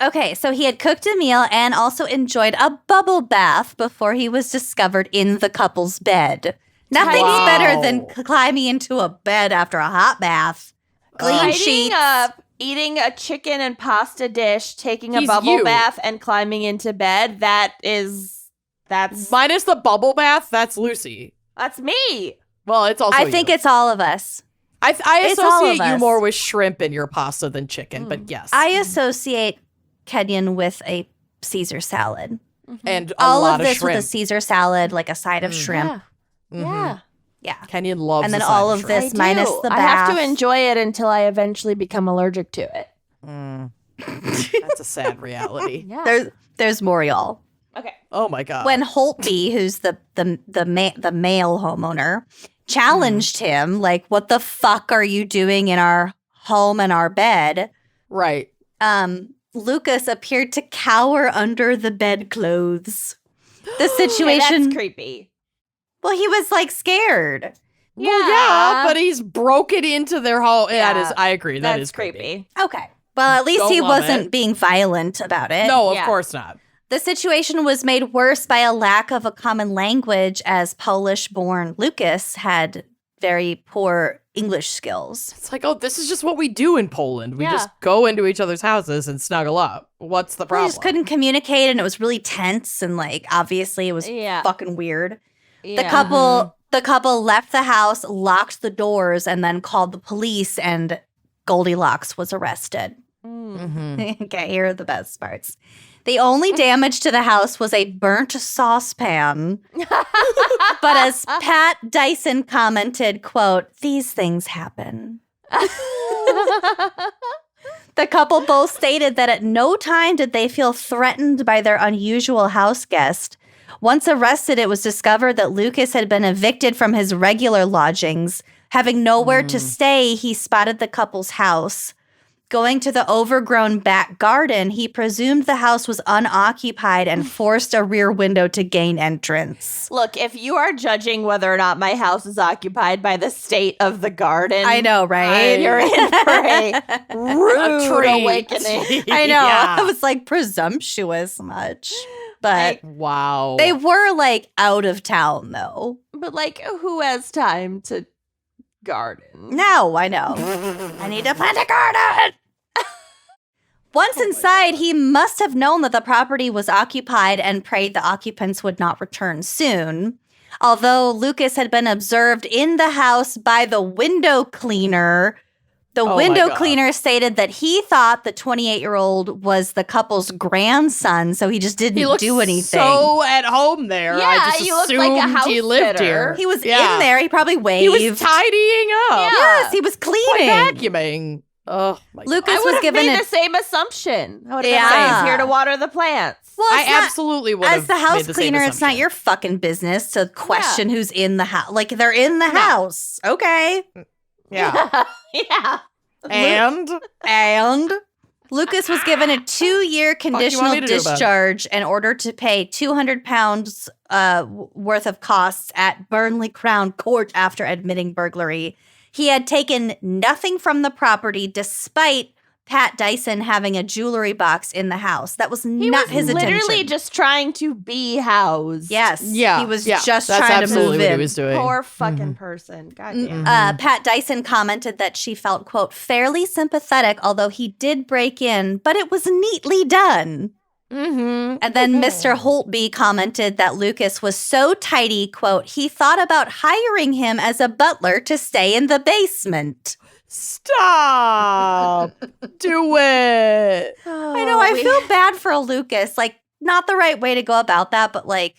Okay, so he had cooked a meal and also enjoyed a bubble bath before he was discovered in the couple's bed. Nothing's Wow. better than climbing into a bed after a hot bath. Clean Tidying sheets. up, eating a chicken and pasta dish, taking a He's bubble you. bath, and climbing into bed. That's Minus the bubble bath, that's Lucy. me. Well, it's also I think you. it's all of us. I it's all associate of you us. more with shrimp in your pasta than chicken, but yes. I associate Kenyon with a Caesar salad. and a All lot of this shrimp. with a Caesar salad, like a side of shrimp. Yeah. Mhm. Yeah. Yeah. Kenyon loves And then the side all of shrimp. this I minus do. the I have bath. to enjoy it until I eventually become allergic to it. That's a sad reality. Yeah. There's more, y'all. Okay. Oh my God. When Holtby, who's the male homeowner, challenged him, like, "What the fuck are you doing in our home and our bed?" Right. Lucas appeared to cower under the bedclothes. The Okay, situation. that's creepy. Well, he was scared. Well, yeah, but he's broken into their home. Yeah. That is, I agree. That That's is creepy. creepy. Okay. Well, at least Don't he love wasn't it. being violent about it. No, of Yeah. course not. The situation was made worse by a lack of a common language, as Polish-born Lucas had very poor English skills. It's like, oh, this is just what we do in Poland. We Yeah. just go into each other's houses and snuggle up. What's the They problem? just couldn't communicate, and it was really tense, and like obviously it was Yeah. fucking weird. Yeah. The couple left the house, locked the doors, and then called the police, and Goldilocks was arrested. Mhm. Okay, here are the best parts. The only damage to the house was a burnt saucepan. But as Pat Dyson commented, quote, "These things happen." The couple both stated that at no time did they feel threatened by their unusual house guest. Once arrested, it was discovered that Lucas had been evicted from his regular lodgings. Having nowhere to stay, he spotted the couple's house. Going to the overgrown back garden, he presumed the house was unoccupied and forced a rear window to gain entrance. Look, if you are judging whether or not my house is occupied by the state of the garden, I know, right? you're in for a rude treat. awakening. I know. Yeah. I was like presumptuous much. But Wow. they were like out of town though. But like, who has time to garden? No, I know. I need to plant a garden. Once inside, he must have known that the property was occupied and prayed the occupants would not return soon. Although Lucas had been observed in the house by the window cleaner, the Oh my window God. cleaner stated that he thought the 28-year-old was the couple's grandson, so he just didn't he looks do anything. so at home there. Yeah, I just you look like a assumed house he lived sitter. here. He was Yeah. in there. He probably waved. He was tidying up. Yeah. Yes, he was Like cleaning. vacuuming. Oh my Lucas I was would have given made a the same assumption. I would have Yeah. been like, here to water the plants. Well, I it's not- absolutely would have. As the house made the same cleaner, it's not assumption. your fucking business to question who's in the house. Like, they're in the house. Okay. Yeah. Yeah. And Lucas was given a 2-year conditional me to do about it? discharge in order to pay £200 worth of costs at Burnley Crown Court after admitting burglary. He had taken nothing from the property despite Pat Dyson having a jewelry box in the house. That was He not was his literally intention. just trying to be housed. Yes. yeah, He was yeah, just that's trying to absolutely move what in. he was doing. Poor fucking person. God damn. Pat Dyson commented that she felt, quote, fairly sympathetic, although he did break in, but it was neatly done. Mm-hmm. And then Mr. Holtby commented that Lucas was so tidy, quote, he thought about hiring him as a butler to stay in the basement. Stop. Do it. I know, I feel bad for Lucas. Like, not the right way to go about that, but like,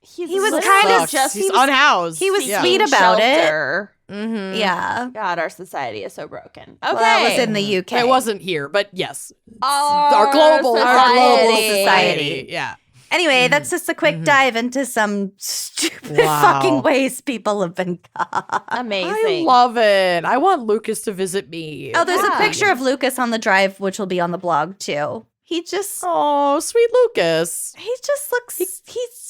he was literally kind of Sucks. just He's unhoused. he was seeking sweet about shelter. Mm-hmm. yeah. God, our society is so broken. Okay. Well, that was in the UK. It wasn't here, but yes, our global society. society. Yeah. Anyway, that's just a quick dive into some stupid Wow. fucking ways people have been caught. Amazing. I love it. I want Lucas to visit me. Oh, there's Yeah. a picture of Lucas on the drive, which will be on the blog too. He just Oh, sweet Lucas. he just looks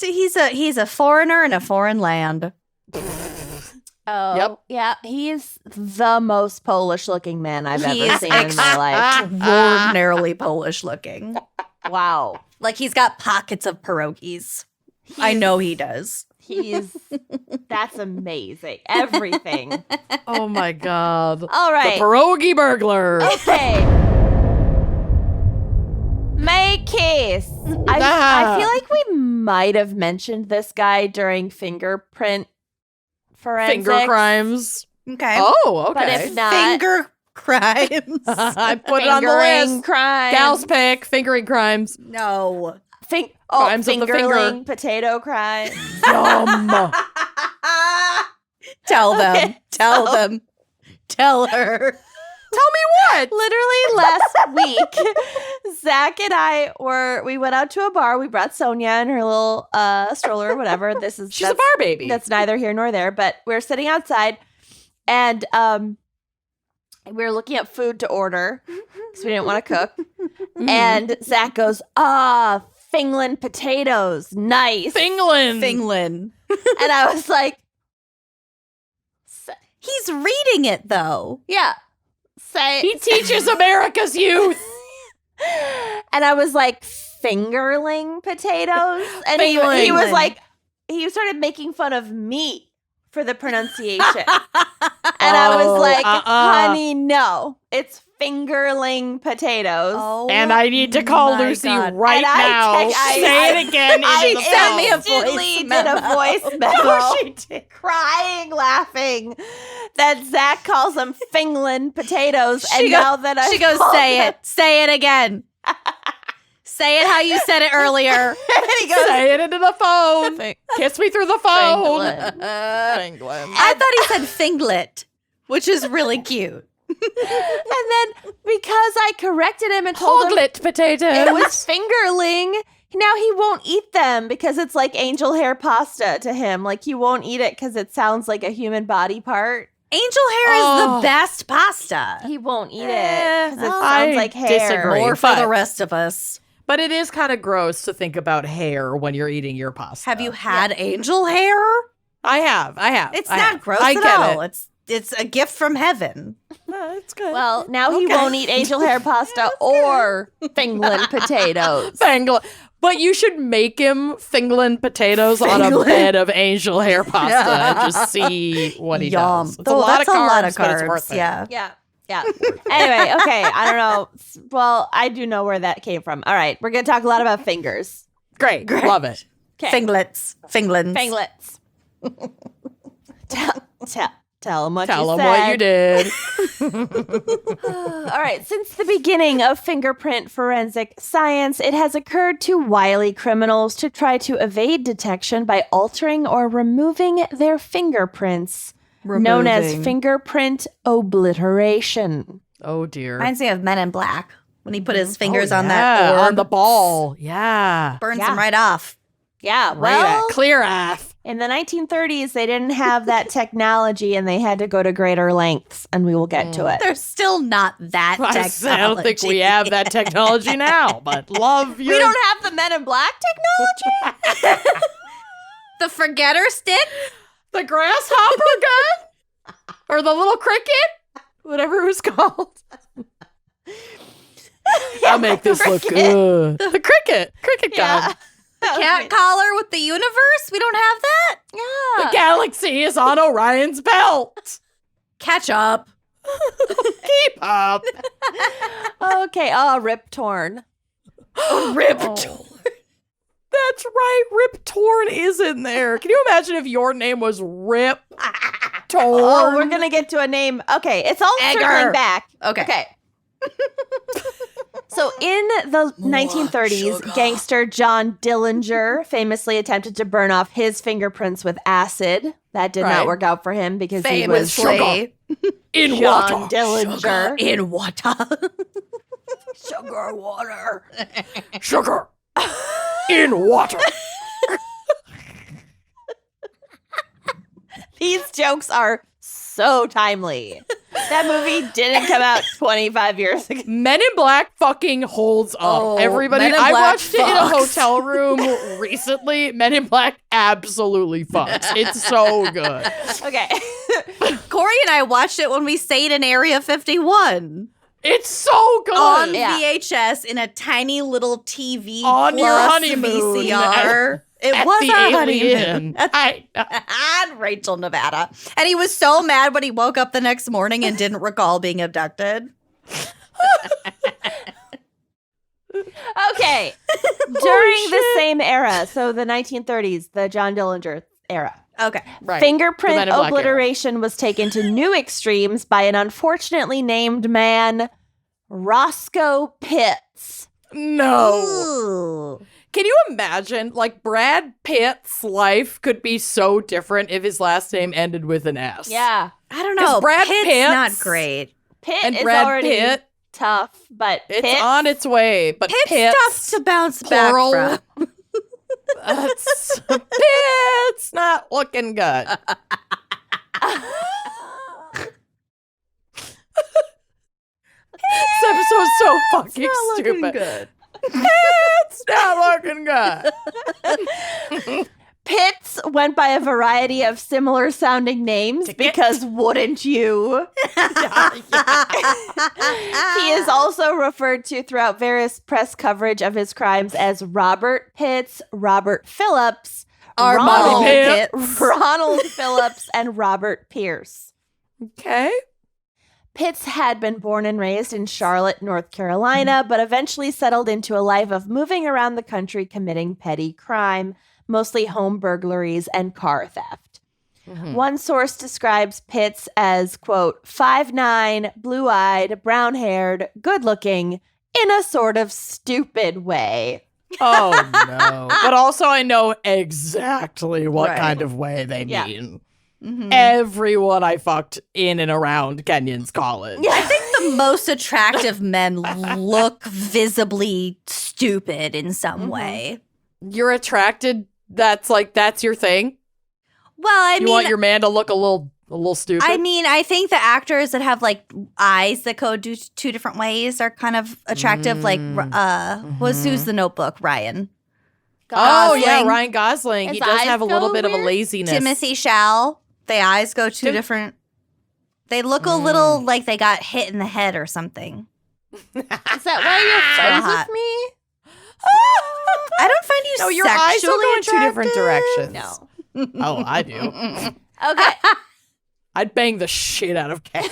he's a foreigner in a foreign land. Oh, Yep. yeah. He's the most Polish looking man I've He ever is seen in my life. Extraordinarily Polish looking. Wow. Like he's got pockets of pierogies. I know he does. That's amazing. Everything. Oh my God. All right. The pierogi burglar. Okay. My case. I feel like we might have mentioned this guy during fingerprint forensics. Finger crimes. Okay. Oh, okay. But if not, Finger crimes. I put it on the fingering list. crimes. Gal's pick, fingering crimes. No. Crimes of the finger. fingerling potato crimes. Yum. Tell them. Okay, Tell them. Tell her. Tell me what? Literally last week, Zach and we went out to a bar. We brought Sonia and her little stroller or whatever. She's a bar baby. That's neither here nor there. But we're sitting outside, and we were looking at food to order because we didn't want to cook. And Zach goes, Finland potatoes, nice. Finland. Finland. And I was like, He's reading it though. yeah. say. He teaches America's youth. And I was like, fingerling potatoes? And he was like, he started making fun of me for the pronunciation. And I was like, honey, no. It's fingerling potatoes. Oh, and I need to call Lucy right now. Say it again into the sent me a phone. voice did a voice memo. No, she did. Crying, laughing that Zach calls them fingerling potatoes. And now that I she goes, say it again. Say it how you said it earlier. And he goes, Say it into the phone. Kiss me through the phone. Finglin. I thought he said finglet, which is really cute. and then because I corrected him and told him Hoglet potatoes. it was fingerling, now he won't eat them because it's like angel hair pasta to him. Like he won't eat it because it sounds like a human body part. Angel hair is the best pasta. He won't eat it because it well, sounds like hair. disagree. More for but- the rest of us. But it is kind of gross to think about hair when you're eating your pasta. Have you had angel hair? I have. It's I not have. gross I at get all. It. It's a gift from heaven. It's good. Well, now he won't eat angel hair pasta or fingerling potatoes. But you should make him fingerling potatoes on a bed of angel hair pasta and just see what he Yum. does. It's a lot of carbs, but it's worth it. Yeah. Yeah. Anyway, okay. I don't know. Well, I do know where that came from. All right. We're going to talk a lot about fingers. Great. Love it. Okay. Finglets. Finglets. Tell them what Tell you him said. what you did. All right. Since the beginning of fingerprint forensic science, it has occurred to wily criminals to try to evade detection by altering or removing their fingerprints, known as fingerprint obliteration. Oh, dear. Reminds me of Men in Black when he put his fingers on that orb. on the ball. Yeah. Burns them right off. Yeah. Right Well, at clear off. in the 1930s, they didn't have that technology and they had to go to greater lengths, and we will get to it. There's still not that technology. I don't think we have that technology now, but love you. We don't have the Men in Black technology? The forgetter stick? The grasshopper gun? Or the little cricket? Whatever it was called. I'll make this look good. The cricket gun. Cat collar with the universe? We don't have that? Yeah. The galaxy is on Orion's belt. Catch up. Keep up. Okay. Oh, Rip Torn. Rip Torn. That's right. Rip Torn is in there. Can you imagine if your name was Rip Torn? Oh, we're going to get to a name. Okay. It's all circling back. Okay. So in the 1930s, gangster John Dillinger famously attempted to burn off his fingerprints with acid. That did not work out for him because he was Famously. in John water. Dillinger. In water. Sugar water. Sugar in water. These jokes are so timely. That movie didn't come out 25 years ago. Men in Black fucking holds up. Oh, Everybody, Men in I Black watched it in a fucks. hotel room recently. Men in Black absolutely fucks. It's so good. Okay. Corey and I watched it when we stayed in Area 51 It's so good. on Yeah. VHS in a tiny little TV On your plus honeymoon VCR. It At was the our Alien. honeymoon. And Rachel, Nevada. And he was so mad when he woke up the next morning and didn't recall being abducted. Okay. During the same era, so the 1930s, the John Dillinger era, Okay. Right. The Men fingerprint in Black era. obliteration was taken to new extremes by an unfortunately named man, Roscoe Pitts. No. Ooh. Can you imagine? Like, Brad Pitt's life could be so different if his last name ended with an S. Yeah. I don't 'Cause know. Brad Pitt's Pitt's- not great. Pitt And is Brad already Pitt, tough, but it's Pitt, on its way. But Pitt's Pitt's tough to bounce plural. back from. That's Pitt's not looking good. This episode's so fucking stupid. Good. It's not looking good. Pitts went by a variety of similar sounding names because wouldn't you? He is also referred to throughout various press coverage of his crimes as Robert Pitts, Robert Phillips, Ronald Phillips, and Robert Pierce. Okay. Pitts had been born and raised in Charlotte, North Carolina, but eventually settled into a life of moving around the country committing petty crime, mostly home burglaries and car theft. One source describes Pitts as, quote, 5'9", blue-eyed, brown-haired, good-looking, in a sort of stupid way. Oh, no. But also I know exactly what kind of way they mean. Everyone I fucked in and around Kenyon's college. I think the most attractive men look visibly stupid in some way. You're attracted? That's your thing? Well, I mean, you want your man to look a little stupid? I mean, I think the actors that have like eyes that go two different ways are kind of attractive. Like, who's the Notebook? Ryan. Oh, yeah, Gosling. Ryan Gosling. His He does eyes have a little go bit of a weird? laziness. Timothy Chalamet. The eyes go two different. They look a little like they got hit in the head or something. Is that why you're friends hot. with me? I don't find you No, your eyes don't go in two different attractive. directions. No. Oh, I do. Okay. I'd bang the shit out of Ken.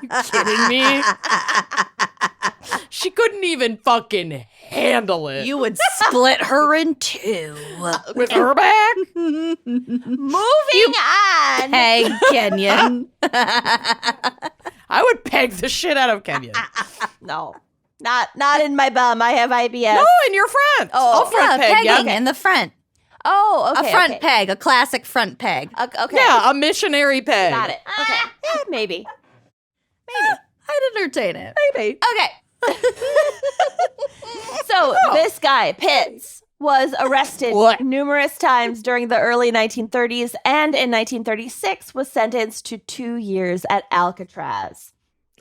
You kidding me? She couldn't even fucking handle it. You would split her in two. With her back? Moving on. Hey, Kenyon. I would peg the shit out of Kenyon. No. Not in my bum. I have IBS. No, in your front. Oh, I'll front peg. pegging Yeah. in the front. Oh, okay. A front okay. peg, a classic front peg. Okay. Yeah, a missionary peg. Got it. Okay. Yeah, maybe. I'd entertain it. Maybe. Okay. So this guy, Pitts, was arrested numerous times during the early 1930s and in 1936 was sentenced to 2 years at Alcatraz.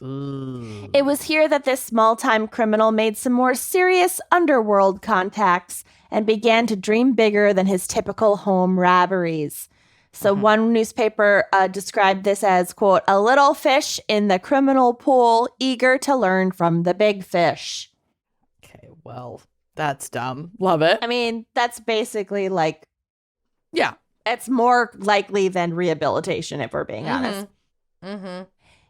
It was here that this small-time criminal made some more serious underworld contacts and began to dream bigger than his typical home robberies. So one newspaper described this as, quote, a little fish in the criminal pool, eager to learn from the big fish. Okay, well, that's dumb. Love it. I mean, that's basically like, Yeah. it's more likely than rehabilitation, if we're being honest.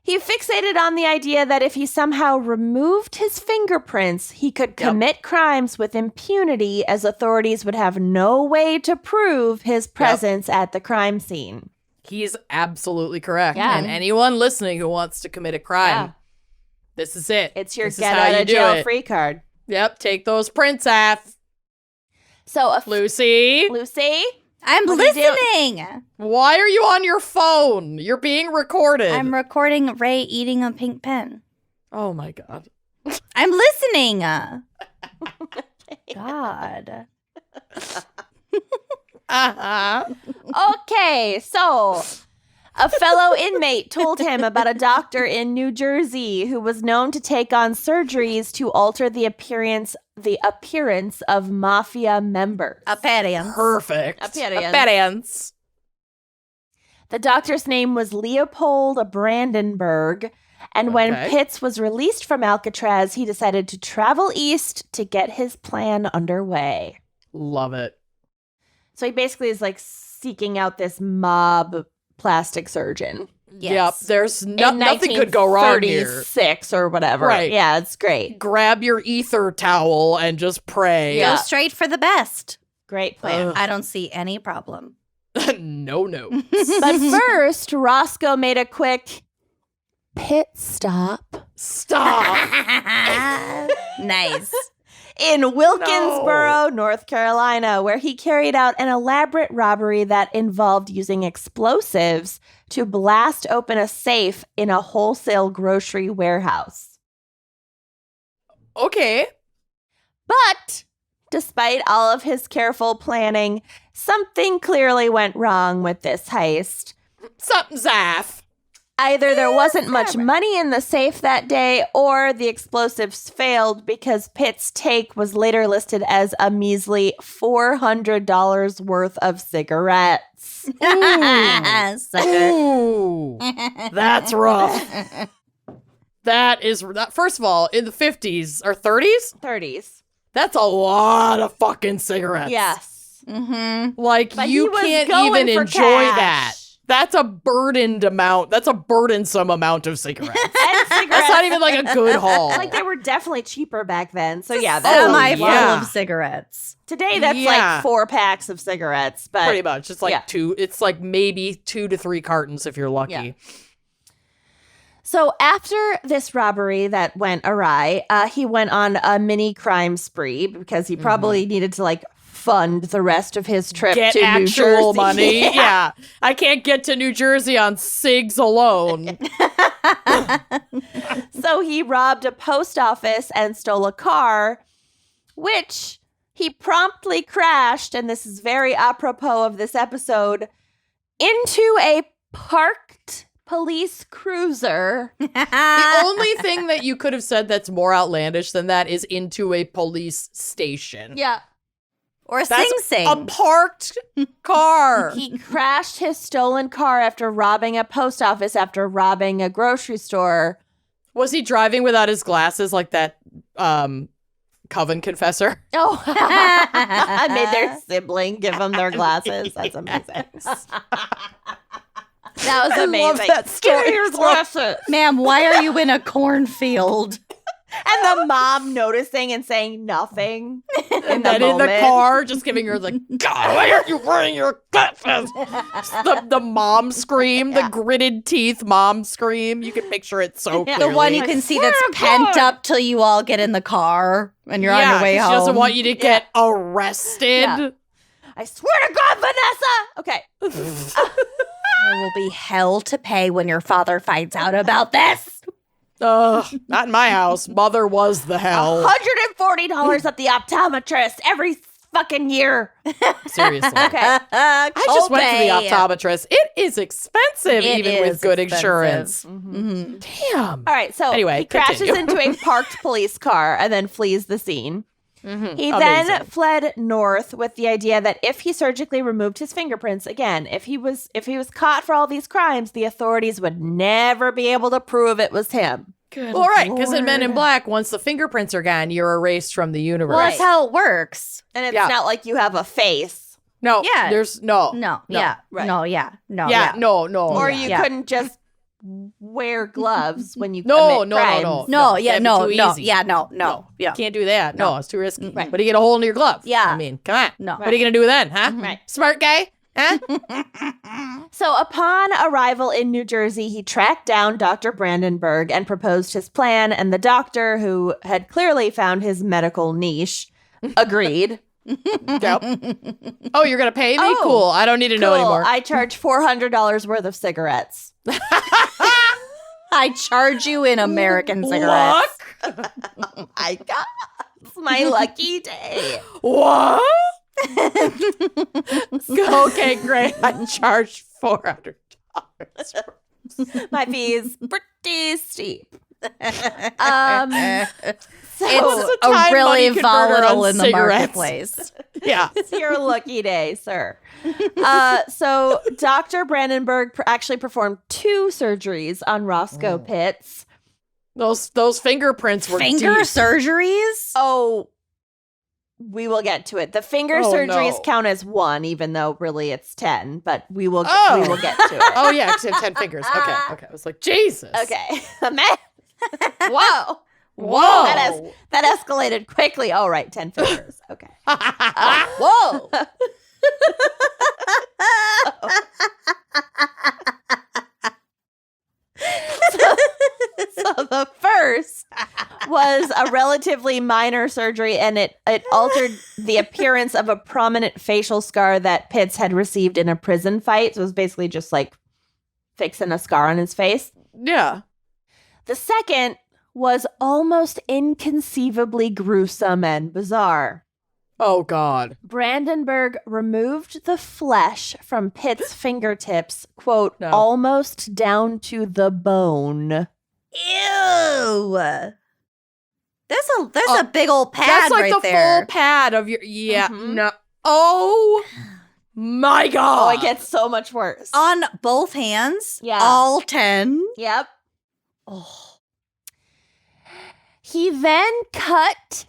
He fixated on the idea that if he somehow removed his fingerprints, he could commit crimes with impunity, as authorities would have no way to prove his presence at the crime scene. He's absolutely correct. Yeah. And anyone listening who wants to commit a crime, this is it. It's your This is get how out you of do jail it. free card. Yep, take those prints off. So, Lucy, Lucy? I'm What are you doing? listening. why are you on your phone? You're being recorded. I'm recording Ray eating a pink pen. Oh my God. I'm listening. God. Okay, so a fellow inmate told him about a doctor in New Jersey who was known to take on surgeries to alter the appearance of mafia members. Appearance. Perfect. Appearance. Appearance. The doctor's name was Leopold Brandenburg, and when Okay. Pitts was released from Alcatraz, he decided to travel east to get his plan underway. Love it. So he basically is like seeking out this mob plastic surgeon. Yep. There's nothing could go wrong here. 1936 or whatever. Right. Yeah, it's great. Grab your ether towel and just pray. Go straight for the best. Great plan. Ugh. I don't see any problem. No. But first, Roscoe made a quick pit stop Stop. Nice. in Wilkinsboro, North Carolina, where he carried out an elaborate robbery that involved using explosives to blast open a safe in a wholesale grocery warehouse. Okay. But despite all of his careful planning, something clearly went wrong with this heist. Something's off. Either there wasn't much money in the safe that day, or the explosives failed because Pitt's take was later listed as a measly $400 worth of cigarettes. Ooh, that's rough. That is, first of all, in the 50s or 30s? 30s. That's a lot of fucking cigarettes. Yes. Like, But he you was can't going even for enjoy cash. that. That's a burdened amount. That's a burdensome amount of cigarettes. And cigarettes. That's not even like a good haul. Like, they were definitely cheaper back then. So, yeah. Semi full yeah. of cigarettes. Today, that's Yeah. like 4 packs of cigarettes. But Pretty much. It's like yeah. it's like maybe 2 to 3 cartons if you're lucky. Yeah. So after this robbery that went awry, he went on a mini crime spree because he probably needed to like fund the rest of his trip Get to New actual Jersey. money. Yeah. I can't get to New Jersey on cigs alone. So he robbed a post office and stole a car, which he promptly crashed, and this is very apropos of this episode, into a parked police cruiser. The only thing that you could have said that's more outlandish than that is into a police station. Yeah. Or That's Sing Sing. a parked car. He crashed his stolen car after robbing a post office, after robbing a grocery store. Was he driving without his glasses like that coven confessor? Oh, I made their sibling give them their glasses. That's amazing. That was amazing. love that story. Give me your glasses. Ma'am, why are you in a cornfield? And the mom noticing and saying nothing. And then in the car, just giving her the, God, why aren't you wearing your glasses? The mom scream, the gritted teeth mom scream. You can picture it so clearly. The one you can see that's pent up till you all get in the car and you're on your way 'cause home. She doesn't want you to get arrested. Yeah. I swear to God, Vanessa. Okay. There will be hell to pay when your father finds out about this. Not in my house. Mother was the hell. $140 at the optometrist every fucking year. Seriously. Okay. I just went to the Copay. optometrist. It is expensive, It even is with good expensive. insurance. Damn. All right. So Anyway, he crashes continue. into a parked police car and then flees the scene. He Amazing. then fled north with the idea that if he surgically removed his fingerprints, again, if he was caught for all these crimes, the authorities would never be able to prove it was him. Well, right, because in Men in Black, once the fingerprints are gone, you're erased from the universe. Well, that's how it works. And it's Yeah. not like you have a face. No, Yeah. there's no. No, yeah. right. No, yeah. No, Yeah, no. Or yeah. you Yeah. couldn't just wear gloves when you No, commit no, crimes. no. No, yeah, that'd be no, too no, easy. yeah, no, yeah. Can't do that. No, it's too risky. Right. What do you get a hole in your glove? Yeah. I mean, come on. No. What are you going to do then, huh? Right. Smart guy? Huh? So upon arrival in New Jersey, he tracked down Dr. Brandenburg and proposed his plan, and the doctor, who had clearly found his medical niche, agreed. Yep. Oh, you're going to pay me? Oh, Cool. I don't need to know Cool. anymore. I charge $400 worth of cigarettes. I charge you in American cigarettes. Oh my God. It's my lucky day. What? Okay, great. I charge $400. My fee is pretty steep. So It's a time really money converter volatile on in the cigarettes. marketplace. Yeah. it's your lucky day, sir. So Dr. Brandenburg actually performed 2 surgeries on Roscoe Pitts. Those fingerprints were Finger deep. surgeries? Oh, we will get to it. The finger Oh, surgeries no. count as 1, even though really it's 10. But we will get to it. Oh, yeah, because you have 10 fingers. Okay. I was like, Jesus. Okay, whoa, Whoa. that escalated quickly. All right, 10 fingers. Okay. Whoa. So the first was a relatively minor surgery, and it altered the appearance of a prominent facial scar that Pitts had received in a prison fight. So it was basically just like fixing a scar on his face. Yeah. The second was almost inconceivably gruesome and bizarre. Oh, God. Brandenburg removed the flesh from Pitt's fingertips, quote, No. almost down to the bone. Ew. There's a big old pad That's like right the there. full pad of your... Yeah, Mhm. no. Oh, my God. Oh, it gets so much worse. On both hands? Yeah. All 10? Yep. Oh. He then cut,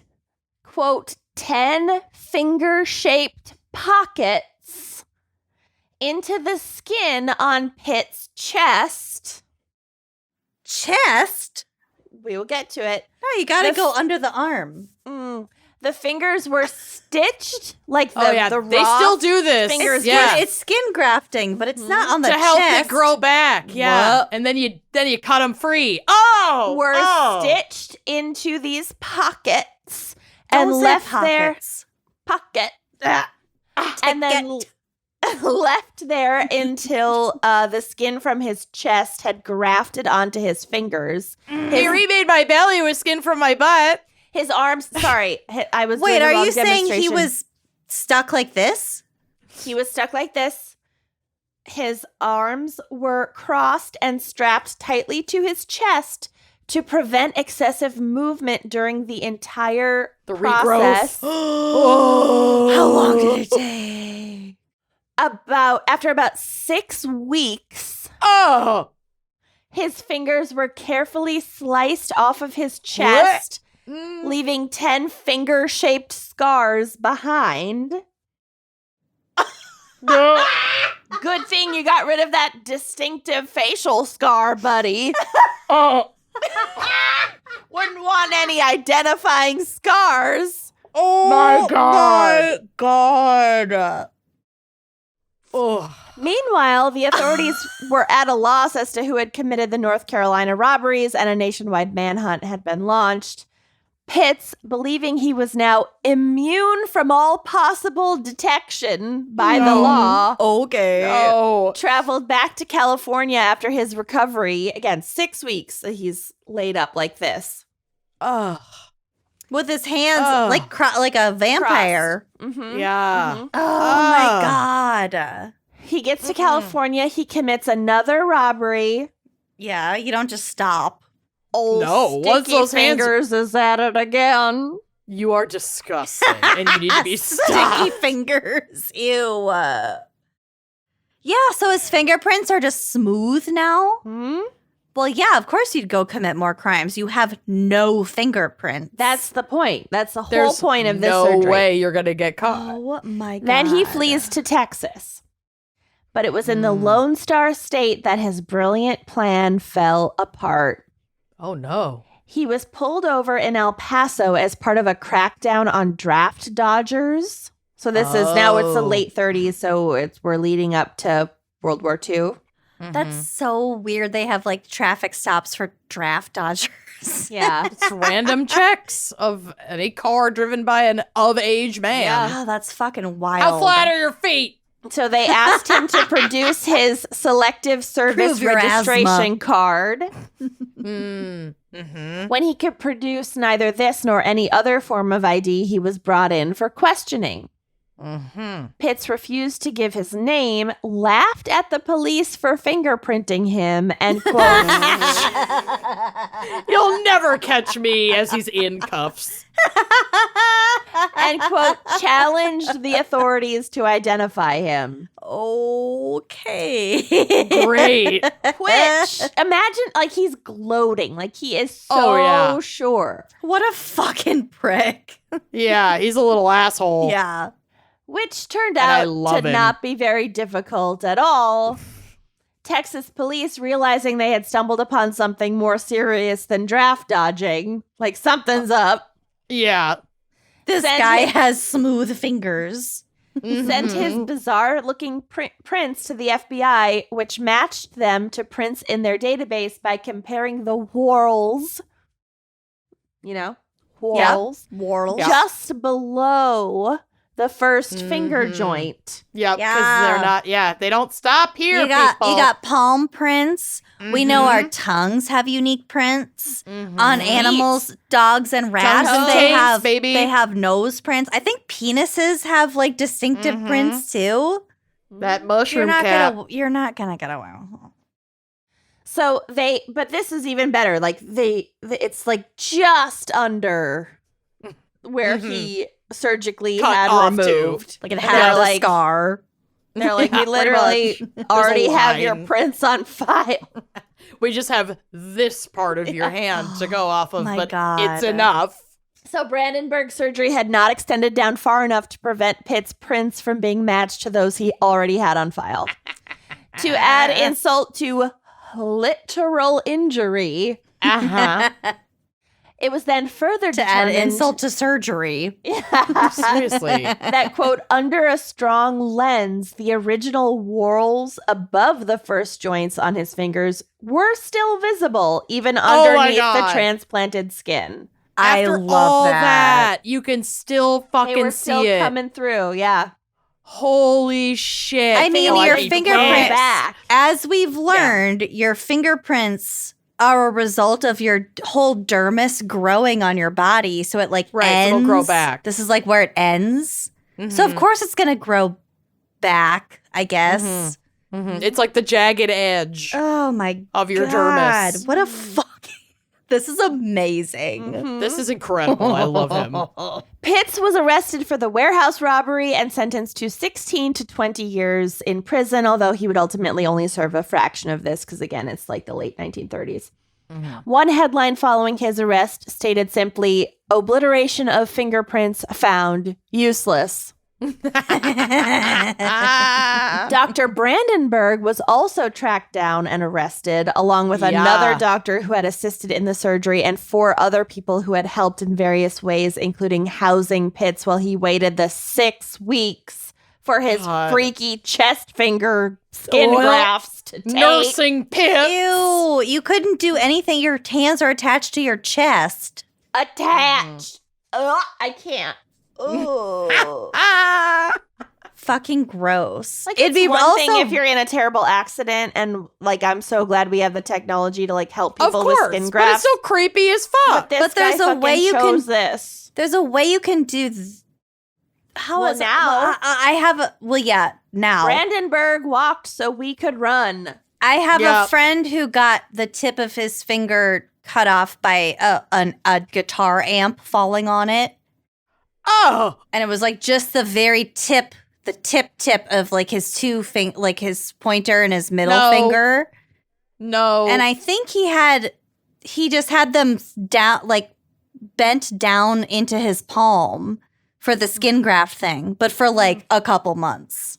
quote, 10 finger-shaped pockets into the skin on Pitt's chest. Chest? We will get to it. No, you gotta The go under the arm. The fingers were stitched like the, Oh, yeah. the They raw still do this. fingers. Yeah. It's skin grafting, but it's not on the to chest. help it grow back. Yeah. What? And then you cut them free. Oh! were oh. stitched into these pockets Don't and say left there pockets. pocket. And then left there until the skin from his chest had grafted onto his fingers. He remade my belly with skin from my butt. His arms, sorry, I was Wait, doing the are wrong you saying he demonstration. was stuck like this? He was stuck like this. His arms were crossed and strapped tightly to his chest to prevent excessive movement during the entire process. Regrowth. How long did it take? After about 6 weeks, Oh. his fingers were carefully sliced off of his chest, leaving 10 finger-shaped scars behind. No. Good thing you got rid of that distinctive facial scar, buddy. Oh. Wouldn't want any identifying scars. Oh My God. Oh. Meanwhile, the authorities were at a loss as to who had committed the North Carolina robberies, and a nationwide manhunt had been launched. Pitts, believing he was now immune from all possible detection by the law, Okay. No. traveled back to California after his recovery. Again, 6 weeks that he's laid up like this. Oh. With his hands Ugh. like a vampire. Mm-hmm. Yeah. Mhm. Oh my God. He gets to California. He commits another robbery. Yeah, you don't just stop. Old No, once Sticky those hands- Fingers is at it again. You are disgusting, and you need to be Sticky stopped. fingers. Ew. Yeah, so his fingerprints are just smooth now? Hmm? Well, yeah, of course you'd go commit more crimes. You have no fingerprints. That's the point. That's the whole There's point of this no surgery. way you're gonna get caught. Oh my God. Then he flees to Texas. But it was in the Lone Star State that his brilliant plan fell apart. Oh no. He was pulled over in El Paso as part of a crackdown on draft dodgers. So this is now it's the Oh. late 30s, so we're leading up to World War II. That's so weird. They have like traffic stops for draft dodgers. Yeah. It's random checks of any car driven by an of-age man. Yeah. Oh, that's fucking wild. How flat are your feet? So they asked him to produce his selective service Prove your registration asthma. card. Mm-hmm. When he could produce neither this nor any other form of ID, he was brought in for questioning. Mm-hmm. Pitts refused to give his name, laughed at the police for fingerprinting him, and quote, You'll never catch me as he's in cuffs. and quote, challenged the authorities to identify him. Okay. Great. Which, imagine, like, he's gloating. Like, he is so Oh, yeah. sure. What a fucking prick. Yeah, he's a little asshole. Yeah. Which turned And I out love to him. not be very difficult at all. Texas police, realizing they had stumbled upon something more serious than draft dodging, like something's up, Yeah. This Send guy him- has smooth fingers. sent his bizarre-looking prints to the FBI, which matched them to prints in their database by comparing the whorls, you know, whorls, Whorls. just below the first finger joint. Yep, because Yeah. they're not, they don't stop here, You got people. palm prints. We know our tongues have unique prints on animals, dogs, and rats. Tongues and They tails, have baby. They have nose prints. I think penises have like distinctive prints too. That mushroom cap. You're not gonna get away. So but this is even better. Like it's like just under where he surgically Cut had off to. removed. Like it And had they're a like, scar. They're like, we Yeah, pretty literally much. already There's a have your line. prints on file. We just have this part of your hand to go off of, My but God. it's enough. So Brandenburg's surgery had not extended down far enough to prevent Pitt's prints from being matched to those he already had on file. To add insult to literal injury, it was then further To add determined insult to surgery. Seriously. that, quote, under a strong lens, the original whorls above the first joints on his fingers were still visible, even underneath the God. transplanted skin. After I love all that. you can still fucking They were see still it. coming through, yeah. Holy shit. I mean, Oh, your I'd be fingerprints, pissed. back. as we've learned, your fingerprints are a result of your whole dermis growing on your body. So it like Right, so ends. it'll grow back. This is like where it ends. So of course it's going to grow back, I guess. It's like the jagged edge Oh my of your God. dermis. What a fucking... This is amazing. This is incredible. I love him. Pitts was arrested for the warehouse robbery and sentenced to 16 to 20 years in prison, although he would ultimately only serve a fraction of this because, again, it's like the late 1930s. One headline following his arrest stated simply, obliteration of fingerprints found useless. Dr. Brandenburg was also tracked down and arrested, along with another doctor who had assisted in the surgery and 4 other people who had helped in various ways, including housing Pitts while he waited the 6 weeks for his freaky chest finger skin grafts to take. Nursing Pitt. Ew, you couldn't do anything. Your hands are attached to your chest. Attached. Ugh, I can't. Ooh. Fucking gross. Like, It'd it's be one also thing if you're in a terrible accident, and like I'm so glad we have the technology to like help Of people with course, skin but it's grafts. so creepy as fuck. This there's guy a way fucking you can- chose this. There's a way you can do. How Well, is now- I have a. Well, yeah. Now Brandenburg walked so we could run. I have Yeah. a friend who got the tip of his finger cut off by a guitar amp falling on it, Oh, and it was like just the very tip, the tip of like his like his pointer and his middle No. finger. no. And I think he just had them down, like bent down into his palm for the skin graft thing, but for like a couple months.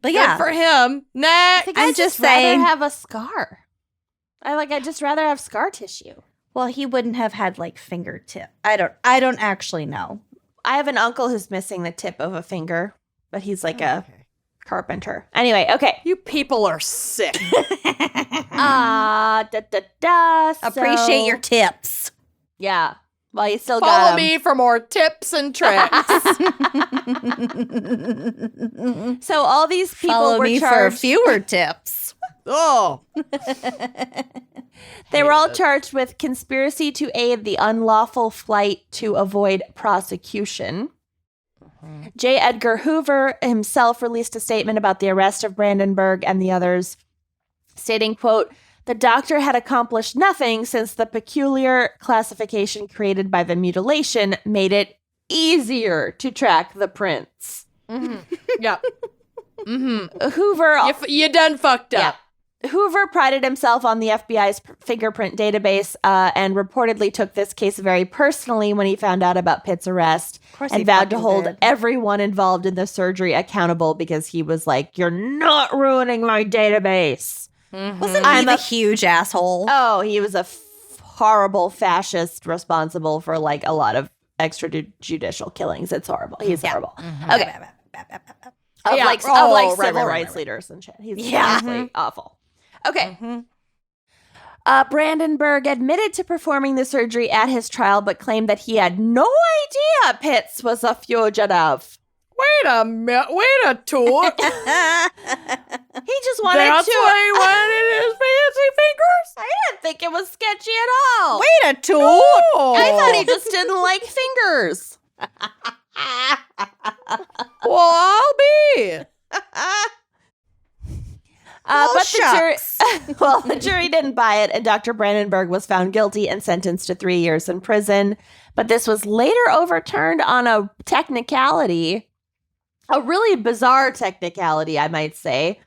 But yeah, Good for him. Next. I'm just rather saying. have a scar. I'd just rather have scar tissue. Well, he wouldn't have had like fingertip. I don't actually know. I have an uncle who's missing the tip of a finger, but he's like a carpenter. Anyway, okay. You people are sick. Appreciate your tips. Yeah. Well, you still Follow got me for more tips and tricks. So all these people Follow were me charged. for fewer tips. Oh, They were all charged with conspiracy to aid the unlawful flight to avoid prosecution. J. Edgar Hoover himself released a statement about the arrest of Brandenburg and the others, stating, quote, the doctor had accomplished nothing since the peculiar classification created by the mutilation made it easier to track the prints. yeah. Hoover You done fucked up. Hoover prided himself on the FBI's fingerprint database and reportedly took this case very personally when he found out about Pitt's arrest course and he vowed to fucking hold did. everyone involved in the surgery accountable because he was like, you're not ruining my database. Wasn't I'm he a- the huge asshole? Oh, he was a horrible fascist responsible for like a lot of extrajudicial killings. It's horrible. He's horrible. Okay. Of Yeah. like, Oh, of like right, civil right, rights right. leaders and shit. He's Yeah. honestly awful. Okay. Brandenburg admitted to performing the surgery at his trial, but claimed that he had no idea Pitts was a fugitive. Wait a minute. Wait a toot. He just wanted That's to. why he wanted his fancy fingers? I didn't think it was sketchy at all. Wait a toot. Oh. I thought he just didn't like fingers. Well, I'll be. But the jury didn't buy it, and Dr. Brandenburg was found guilty and sentenced to 3 years in prison. But this was later overturned on a technicality, a really bizarre technicality, I might say.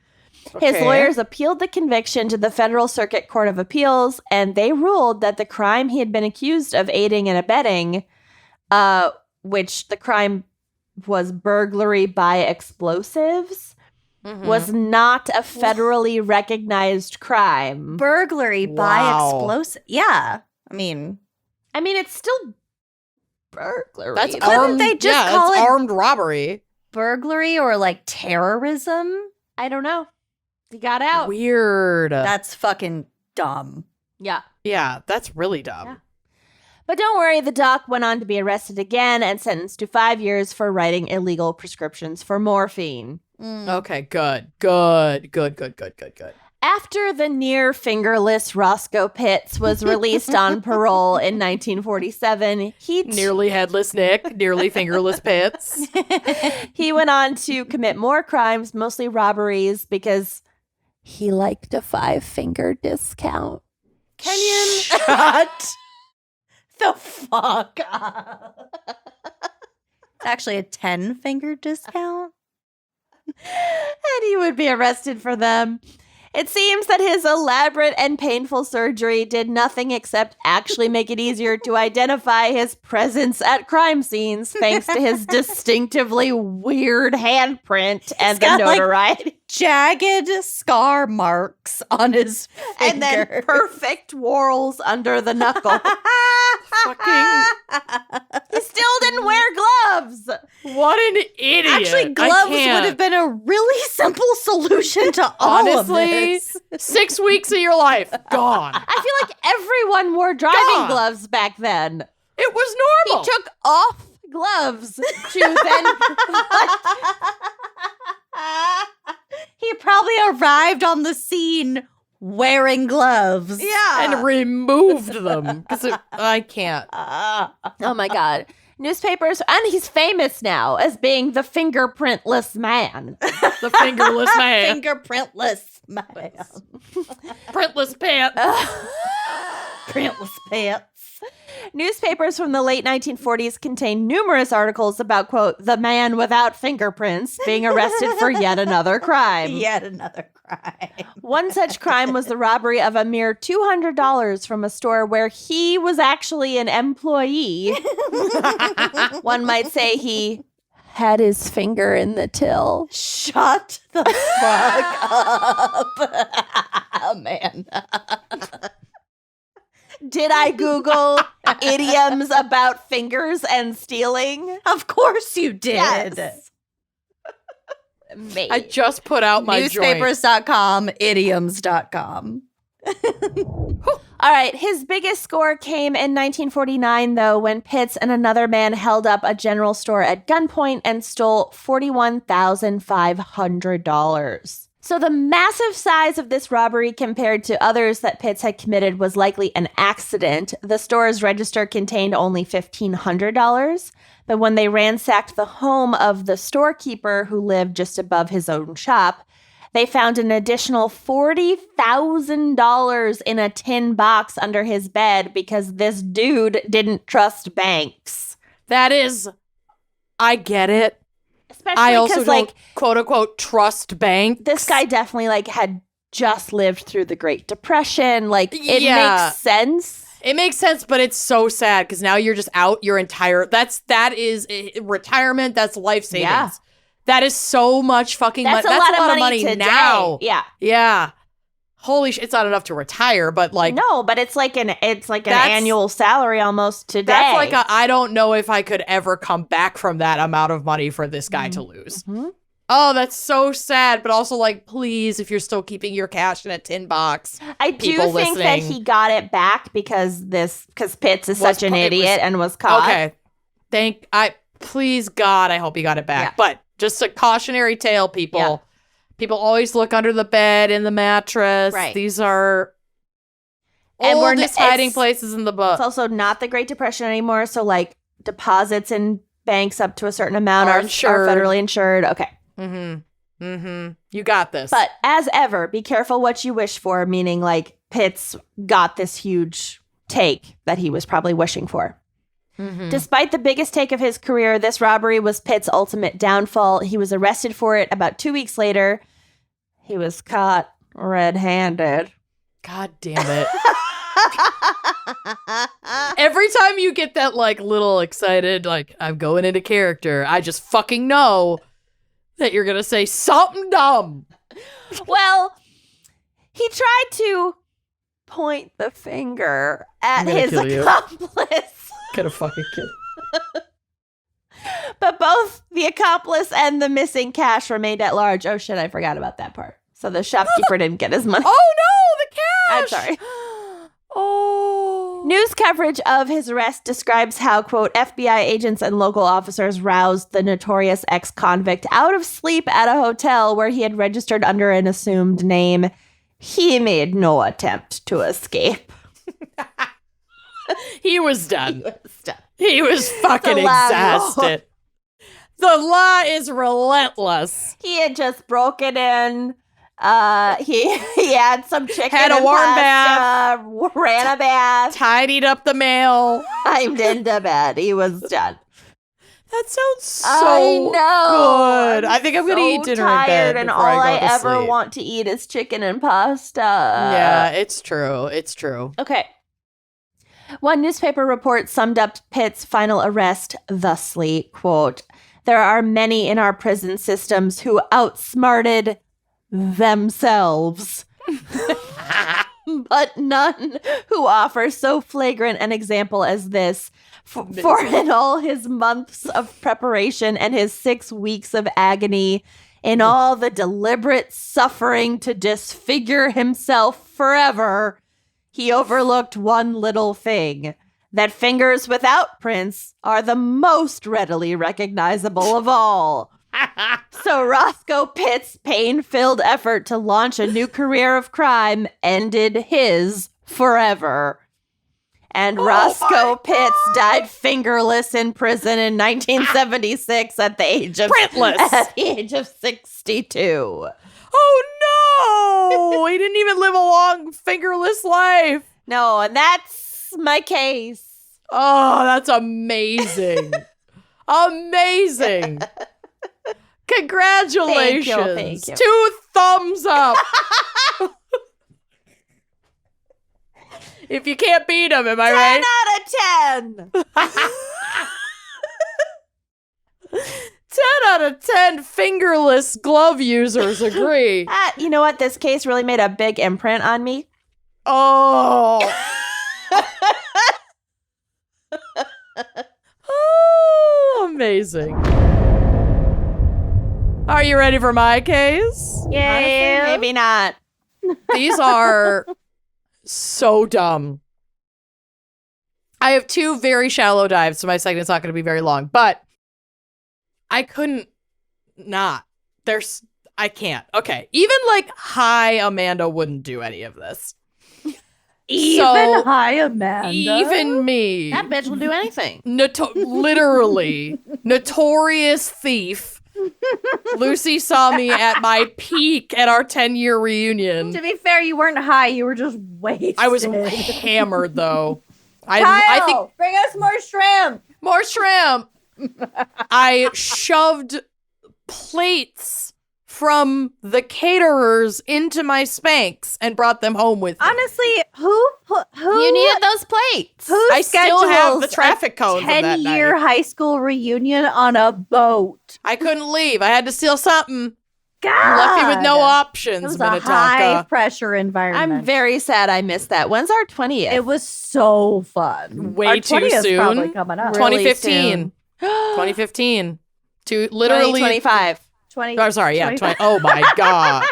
His lawyers appealed the conviction to the Federal Circuit Court of Appeals, and they ruled that the crime he had been accused of aiding and abetting, which the crime was burglary by explosives, was not a federally recognized crime. Burglary by explosive. Yeah. I mean, it's still burglary. That's though. armed, they just call it's it- armed robbery. burglary or like terrorism? I don't know. He got out. Weird. That's fucking dumb. Yeah. Yeah, that's really dumb. Yeah. But don't worry, the doc went on to be arrested again and sentenced to 5 years for writing illegal prescriptions for morphine. Okay, good. After the near fingerless Roscoe Pitts was released on parole in 1947, Nearly headless Nick, nearly fingerless Pitts. he went on to commit more crimes, mostly robberies, because he liked a 5-finger discount. Kenyon. Shut the fuck up. It's actually a 10-finger discount. And he would be arrested for them. It seems that his elaborate and painful surgery did nothing except actually make it easier to identify his presence at crime scenes, thanks to his distinctively weird handprint and the got, like, notoriety. Jagged scar marks on his finger. And then perfect whorls under the knuckle. He still didn't wear gloves. What an idiot. Actually, gloves would have been a really simple solution to all Honestly, of this. 6 weeks of your life, gone. I feel like everyone wore driving God. gloves back then. It was He normal. took off gloves to then. He probably arrived on the scene wearing gloves. and removed them. Because I can't. Oh my God. Newspapers, and he's famous now as being the fingerprintless man. The fingerless man. Fingerprintless man. Printless pants. Printless pants. Newspapers from the late 1940s contained numerous articles about, quote, the man without fingerprints being arrested for yet another crime. Yet another crime. One such crime was the robbery of a mere $200 from a store where he was actually an employee. One might say he had his finger in the till. Shut the fuck up, Amanda. Did I Google idioms about fingers and stealing? Of course you did. Yes. Maybe. I just put out my joint. Newspapers.com, idioms.com. All right, his biggest score came in 1949, though, when Pitts and another man held up a general store at gunpoint and stole $41,500. So the massive size of this robbery compared to others that Pitts had committed was likely an accident. The store's register contained only $1,500, but when they ransacked the home of the storekeeper who lived just above his own shop, they found an additional $40,000 in a tin box under his bed because this dude didn't trust banks. That is, I get it. Especially I also because, don't, quote unquote, trust banks. this guy definitely, had just lived through the Great Depression. It Yeah. makes sense. It makes sense, but it's so sad because now you're just out your entire. That is retirement. That's life savings. Yeah. That is so much fucking money. That's a lot of money today. now. Yeah. Yeah. Holy shit! It's not enough to retire, but No, but it's like an That's- annual salary almost today. that's like I don't know if I could ever come back from that amount of money for this guy to lose. Mhm. Oh, that's so sad. But also, like, please, if you're still keeping your cash in a tin box. I do think that he got it back because Pitts is such an idiot and was caught. Okay. Please, God, I hope he got it back. Yeah. But just a cautionary tale, people. Yeah. People always look under the bed, in the mattress. Right. These are oldest hiding places in the book. It's also not the Great Depression anymore. So, like, deposits in banks up to a certain amount are federally insured. Okay. You got this. But as ever, be careful what you wish for, meaning, like, Pitts got this huge take that he was probably wishing for. Despite the biggest take of his career, this robbery was Pitt's ultimate downfall. He was arrested for it about 2 weeks later. He was caught red-handed. God damn it. Every time you get that, like, little excited, like, I'm going into character, I just fucking know that you're going to say something dumb. Well, he tried to point the finger at his accomplice. Gonna fucking kill. But both the accomplice and the missing cash remained at large. Oh shit, I forgot about that part. So the shopkeeper didn't get his money. Oh no, the cash! I'm sorry. Oh. News coverage of his arrest describes how, quote, FBI agents and local officers roused the notorious ex-convict out of sleep at a hotel where he had registered under an assumed name. He made no attempt to escape. He was done. He was fucking exhausted. The law is relentless. He had just broken in. He had some chicken. Had a warm bath. Ran a bath. Tidied up the mail. Climbed into bed. He was done. That sounds so good. I think I'm going to eat dinner in bed and before all I go to ever sleep. want to eat is chicken and pasta. Yeah, it's true. It's true. Okay. One newspaper report summed up Pitt's final arrest thusly, quote, "There are many in our prison systems who outsmarted themselves, but none who offer so flagrant an example as this. For in all his months of preparation and his 6 weeks of agony, in all the deliberate suffering to disfigure himself forever, he overlooked one little thing, that fingers without prints are the most readily recognizable of all." So Roscoe Pitt's pain-filled effort to launch a new career of crime ended his forever. And Roscoe Pitts died fingerless in prison in 1976 at the age of Printless. At the age of 62. Oh no! He didn't even live a long fingerless life. No, and that's my case. Oh, that's amazing. Amazing. Congratulations. Thank you. 2 thumbs up. If you can't beat him, am I right? 10 out of 10. 10 out of 10 fingerless glove users agree. You know what? This case really made a big imprint on me. Oh. Oh, amazing. Are you ready for my case? Yeah, maybe not. These are so dumb. I have 2 very shallow dives, so my segment's not going to be very long, but I couldn't not. I can't. Okay. Even like high Amanda wouldn't do any of this. Hi, Amanda. Even me. That bitch will do anything. Literally. Notorious thief. Lucy saw me at my peak at our 10-year reunion. To be fair, you weren't high. You were just wasted. I was hammered, though. Kyle, I think bring us more shrimp. more shrimp. I shoved plates from the caterers into my Spanx and brought them home with me. Honestly, who You needed those plates. who I still have the schedules traffic cone from that 10-year night. high school reunion on a boat? I couldn't leave. I had to steal something. God, Left me with no It options, was a Minnetonka. high pressure environment. I'm very sad I missed that. When's our 20th? It was so fun. Way Our too 20th 's soon. Probably coming up. Really 2015. soon. 2015. To literally 2025. Oh, sorry, yeah, 20. Oh my God.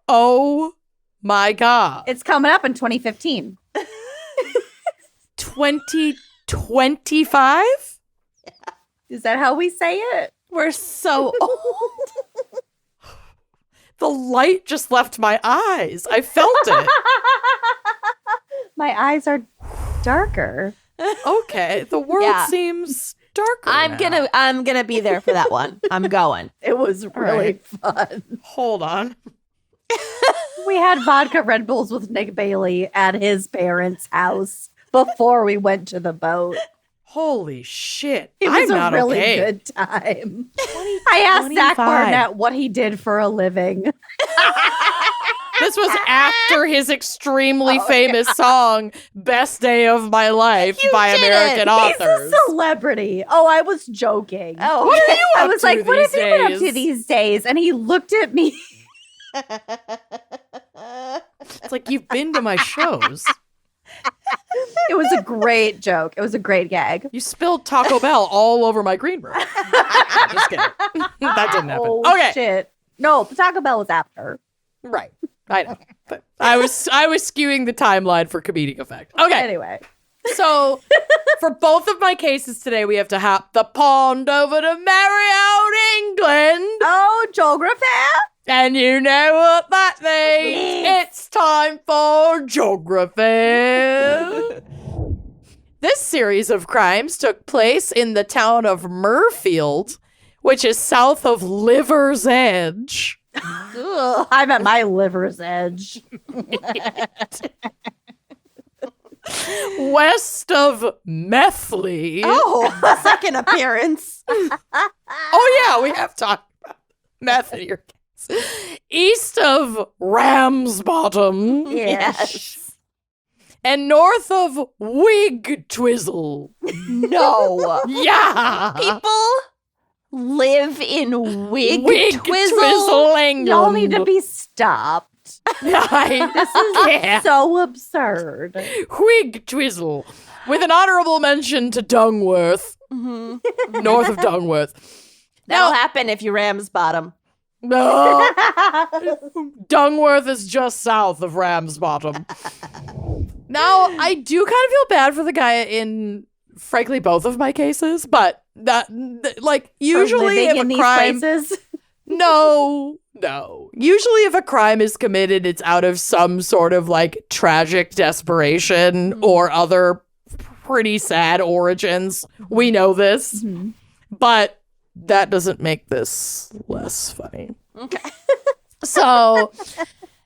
Oh my God. It's coming up in 2015. 2025? Is that how we say it? We're so old. The light just left my eyes. I felt it. My eyes are darker. Okay, the world Yeah. seems darker. I'm gonna be there for that one. I'm going. It was really fun. Hold on. We had vodka Red Bulls with Nick Bailey at his parents' house before we went to the boat. Holy shit. It was I'm not a really okay. good time. I asked Zach 25. Barnett what he did for a living. This was after his extremely famous song, Best Day of My Life by American He's authors. a celebrity. Oh, I was joking. Oh, What are you I up was to like, what have these you been up to days? these days? And he looked at me. It's like you've been to my shows. It was a great joke. It was a great gag. You spilled Taco Bell all over my green room. Just kidding. That didn't happen. Oh, Okay. shit. No, Taco Bell was after. Right. I know. But I was skewing the timeline for comedic effect. Okay. Anyway. So for both of my cases today, we have to hop the pond over to Mariout, England. Oh, geography? And you know what that means. It's time for geography. This series of crimes took place in the town of Murfield, which is south of Liver's Edge. Ugh, I'm at my liver's edge. West of Methley. Oh, second appearance. Oh, yeah, we have talked about meth in your case. East of Ramsbottom. Yes. And north of Wig Twizzle. No. Yeah. People live in Wig Twizzle. Twizzle, England. Y'all need to be stopped. Yeah. So absurd. Wig Twizzle. With an honorable mention to Dungworth, north of Dungworth. That'll happen if you Ramsbottom. No. Dungworth is just south of Ramsbottom. Now, I do kind of feel bad for the guy in, frankly, both of my cases, but like, usually if in a these crime... places. No. Usually if a crime is committed, it's out of some sort of, like, tragic desperation or other pretty sad origins. We know this. But that doesn't make this less funny. Okay. So,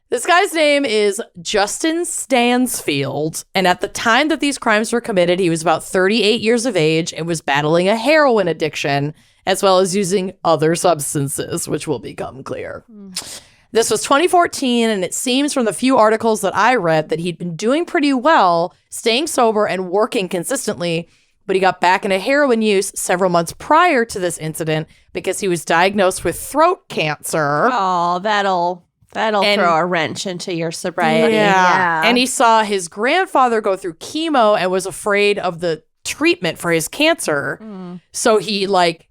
this guy's name is Justin Stansfield, and at the time that these crimes were committed, he was about 38 years of age and was battling a heroin addiction, as well as using other substances, which will become clear. This was 2014, and it seems from the few articles that I read that he'd been doing pretty well, staying sober and working consistently, but he got back into heroin use several months prior to this incident because he was diagnosed with throat cancer. Oh, that'll And- throw a wrench into your sobriety. Yeah. And he saw his grandfather go through chemo and was afraid of the treatment for his cancer. So he like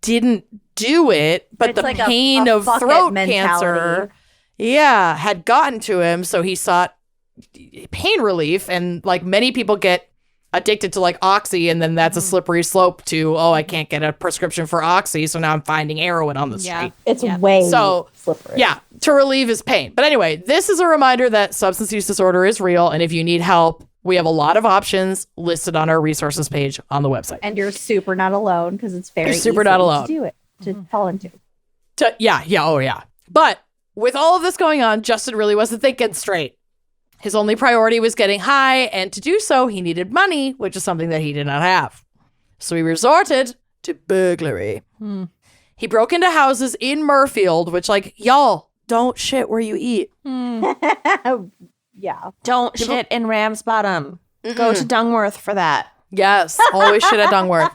didn't do it, but It's the like a pain of fuck it throat mentality. cancer, had gotten to him. So he sought pain relief, and like many people get addicted to like Oxy, and then that's a slippery slope to, oh, I can't get a prescription for Oxy, so now I'm finding heroin on the street. It's way So, slippery. Yeah, to relieve his pain. But anyway, this is a reminder that substance use disorder is real, and if you need help, we have a lot of options listed on our resources page on the website. And you're super not alone because it's very You're super easy not alone. to do it, to fall into. Yeah. But with all of this going on, Justin really wasn't thinking straight. His only priority was getting high, and to do so, he needed money, which is something that he did not have. So he resorted to burglary. He broke into houses in Murfield, which, like, y'all, don't shit where you eat. Yeah. Don't shit in Ramsbottom. Go to Dungworth for that. Yes, always shit at Dungworth.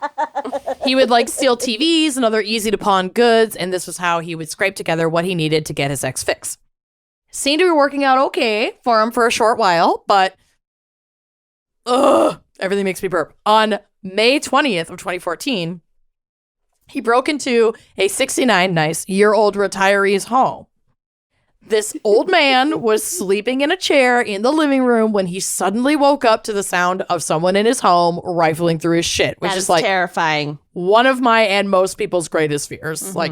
He would like steal TVs and other easy to pawn goods, and this was how he would scrape together what he needed to get his ex fix. Seemed to be working out okay for him for a short while, but everything makes me burp. On May 20th of 2014, He broke into a 69-year-old retiree's home. This old man was sleeping in a chair in the living room when he suddenly woke up to the sound of someone in his home rifling through his shit, which is like terrifying. One of my and most people's greatest fears. Like,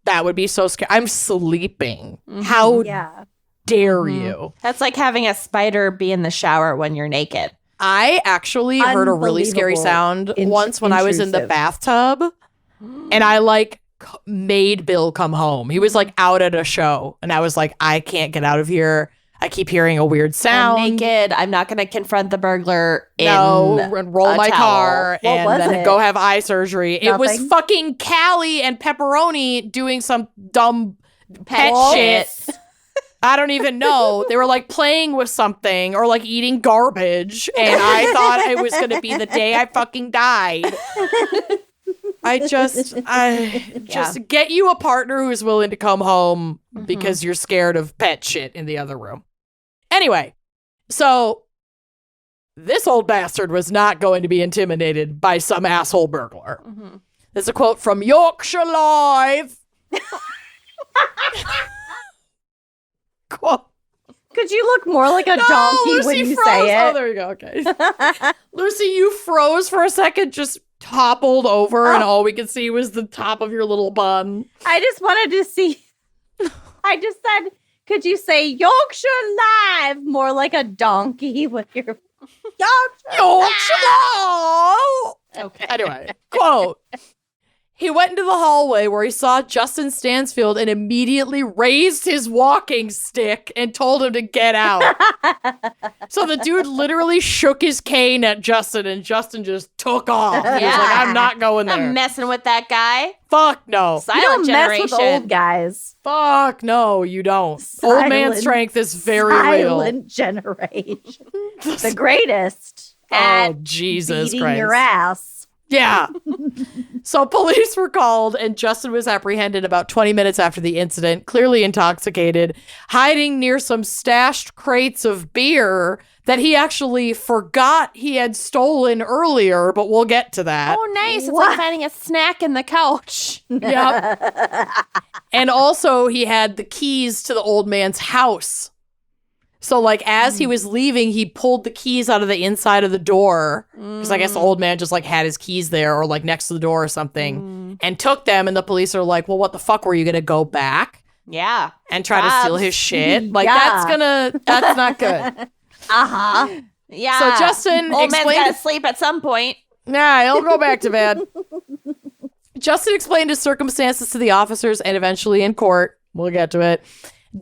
that would be so scary. I'm sleeping. How dare you? That's like having a spider be in the shower when you're naked. I actually heard a really scary sound once when I was in the bathtub, and I like made Bill come home. He was like out at a show, and I was like, I can't get out of here. I keep hearing a weird sound. I'm naked. I'm not going to confront the burglar. And roll my car and then go have eye surgery. Nothing. It was fucking Callie and Pepperoni doing some dumb pet shit. I don't even know. They were like playing with something or like eating garbage, and I thought it was going to be the day I fucking died. I just get you a partner who's willing to come home because you're scared of pet shit in the other room. Anyway, so this old bastard was not going to be intimidated by some asshole burglar. There's a quote from Yorkshire Live. Quote. Could you look more like a donkey Lucy when you froze. say it? Oh, there you go. Okay. Lucy, you froze for a second, just toppled over, and all we could see was the top of your little bun. I just wanted to see. I just said, could you say Yorkshire Live more like a donkey with your Yorkshire Live? Okay. Anyway, quote. He went into the hallway where he saw Justin Stansfield and immediately raised his walking stick and told him to get out. So the dude literally shook his cane at Justin, and Justin just took off. He was like, I'm not going there. I'm messing with that guy. Fuck no. Silent You don't generation. mess with old guys. Fuck no, you don't. Old man strength is very real. Silent generation. The greatest. Oh, At Jesus beating Christ. your ass. Yeah. So police were called, and Justin was apprehended about 20 minutes after the incident, clearly intoxicated, hiding near some stashed crates of beer that he actually forgot he had stolen earlier, but we'll get to that. Oh, nice. It's like finding a snack in the couch. Yep. And also he had the keys to the old man's house. So, like, as he was leaving, he pulled the keys out of the inside of the door. Because I guess the old man just, like, had his keys there or, like, next to the door or something. And took them. And the police are like, well, what the fuck? Were you going to go back? Yeah. And try to steal his shit? Like, that's not good. Uh-huh. Yeah. So, Justin Old man's explained... got to sleep at some point. Nah, he'll go back to bed. Justin explained his circumstances to the officers and eventually in court. We'll get to it.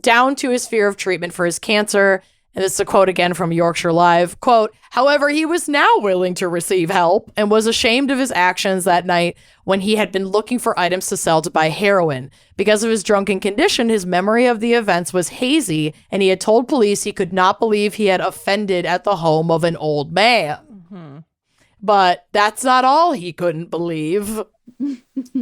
Down to his fear of treatment for his cancer. And this is a quote again from Yorkshire Live. Quote, however, he was now willing to receive help and was ashamed of his actions that night when he had been looking for items to sell to buy heroin. Because of his drunken condition, his memory of the events was hazy, and he had told police he could not believe he had offended at the home of an old man. But that's not all he couldn't believe.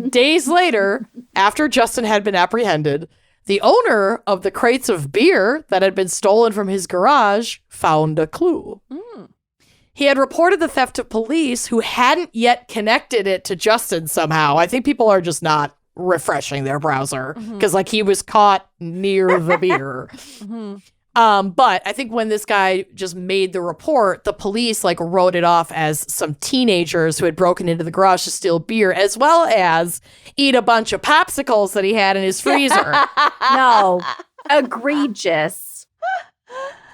Days later, after Justin had been apprehended, the owner of the crates of beer that had been stolen from his garage found a clue. He had reported the theft to police who hadn't yet connected it to Justin somehow. I think people are just not refreshing their browser because like he was caught near the beer. But I think when this guy just made the report, the police like wrote it off as some teenagers who had broken into the garage to steal beer, as well as eat a bunch of popsicles that he had in his freezer. No. Egregious.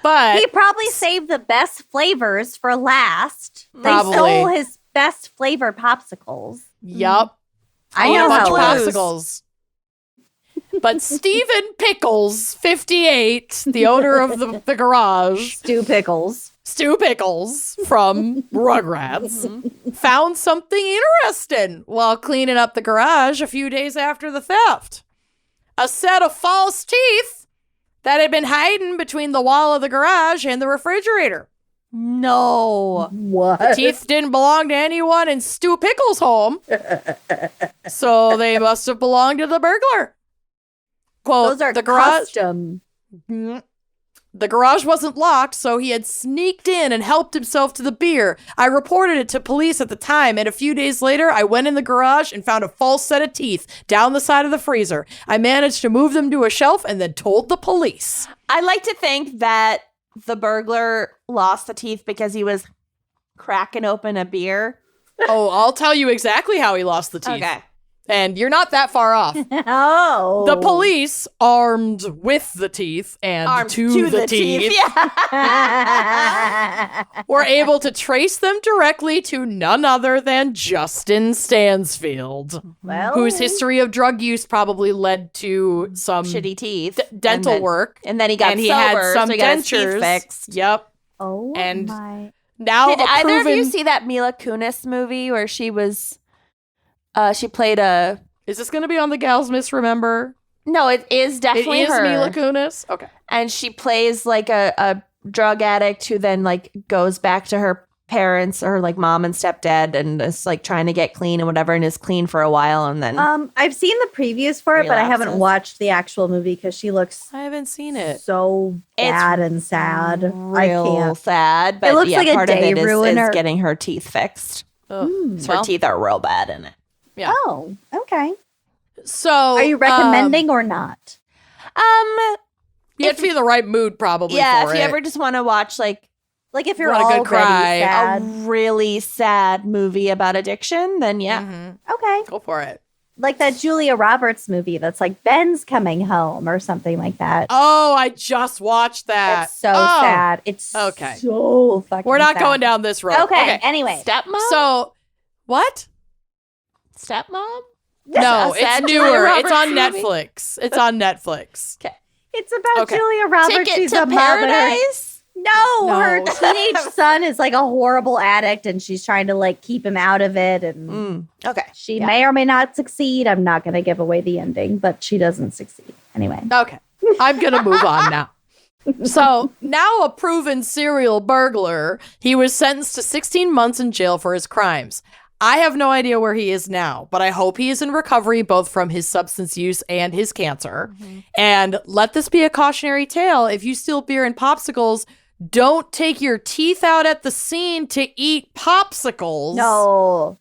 But He probably saved the best flavors for last. Probably. They stole his best flavored popsicles. Yup. I Ate know a bunch how of it is. popsicles. But Stephen Pickles, 58, the owner of the garage, Stu Pickles. Stu Pickles from Rugrats, found something interesting while cleaning up the garage a few days after the theft. A set of false teeth that had been hiding between the wall of the garage and the refrigerator. No. What? The teeth didn't belong to anyone in Stu Pickles' home, so they must have belonged to the burglar. Quote, Those are the garage. custom. The garage wasn't locked, so he had sneaked in and helped himself to the beer. I reported it to police at the time, and a few days later, I went in the garage and found a false set of teeth down the side of the freezer. I managed to move them to a shelf and then told the police. I like to think that the burglar lost the teeth because he was cracking open a beer. Oh, I'll tell you exactly how he lost the teeth. Okay. And you're not that far off. Oh. The police, armed with the teeth and Armed to the teeth, Yeah. were able to trace them directly to none other than Justin Stansfield, Well, whose history of drug use probably led to some Shitty teeth. dental And then- work. And then he got And he sober, had some so he got his teeth dentures. fixed. Yep. Oh and- my. Now Did a either of you proven... see that Mila Kunis movie where she was, she played a, Is this going to be on the Gals Misremember? no, it is It definitely is her. Mila Kunis? Okay. And she plays like a drug addict who then like goes back to her parents or like mom and stepdad and is like trying to get clean and whatever and is clean for a while and then I've seen the previews for it, but I haven't Relapses. watched the actual movie because she looks I haven't seen it. so bad and sad. I real can't. sad. But It looks yeah, like a part of day it is ruiner. getting her teeth fixed. Ugh. So her teeth are real bad in it. Yeah. Oh, okay. So, Are you recommending or not? You have to be in the right mood, probably. Yeah, for if you it. ever just want to watch like Like if you're Want a good already cry. a sad. really sad movie about addiction, then yeah. Mhm. Okay. Go for it. Like that Julia Roberts movie that's like Ben's coming home or something like that. Oh, I just watched that. It's so Oh, sad. It's okay. so fucking We're not sad. going down this road. Okay. Anyway. Stepmom? So, what? Stepmom? No, A sad it's Julia newer. Roberts It's on movie? Netflix. It's on Netflix. It's about Okay. Julia Roberts. Ticket She's to a mother. Paradise? No, her No. teenage son is like a horrible addict and she's trying to like keep him out of it. And Okay. she may or may not succeed. I'm not going to give away the ending, but she doesn't succeed. Anyway. Okay. I'm going to move on now. So, now a proven serial burglar, he was sentenced to 16 months in jail for his crimes. I have no idea where he is now, but I hope he is in recovery both from his substance use and his cancer. And let this be a cautionary tale. If you steal beer and popsicles, don't take your teeth out at the scene to eat popsicles. No,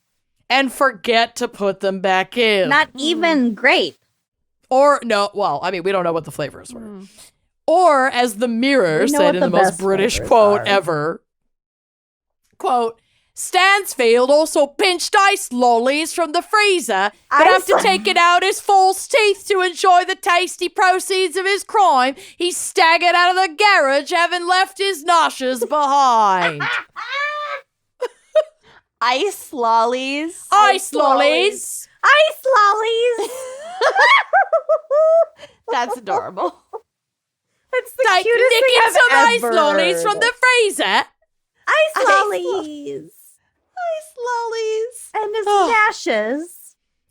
And forget to put them back in. not even grape. Or, no, well, I mean, we don't know what the flavors were. Or, as the Mirror We know said what in the the most best British flavors quote are. ever, quote, Stansfield also pinched ice lollies from the freezer, but Ice- after taking out his false teeth to enjoy the tasty proceeds of his crime, he staggered out of the garage, having left his noshes behind. Ice lollies. Ice lollies. Ice lollies. That's adorable. That's the Like cutest thing nicking I've some ice ever lollies heard. from the freezer. Ice lollies. Ice lollies. And his Oh. stashes.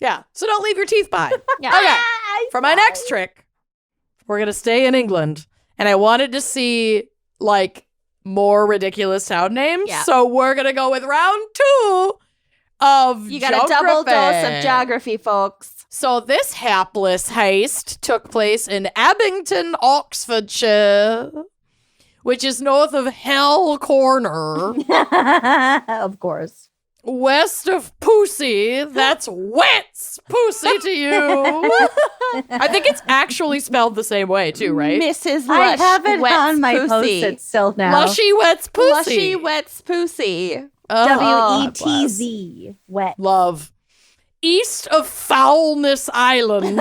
Yeah, so don't leave your teeth behind. Yeah. Okay. Ice For my next trick, we're going to stay in England. And I wanted to see, like, more ridiculous town names. Yeah. So we're going to go with round 2 of You got a double dose of geography, folks. So this hapless heist took place in Abington, Oxfordshire, which is north of Hell Corner, Of course. west of Pussy. That's Wets Pussy to you. I think it's actually spelled the same way too, right? Mrs. I Lush have it Wets on my Pussy. post-it still now. Lushy Wets Pussy. Lushy Wets Pussy. Oh, WETZ. Wet. love. East of Foulness Island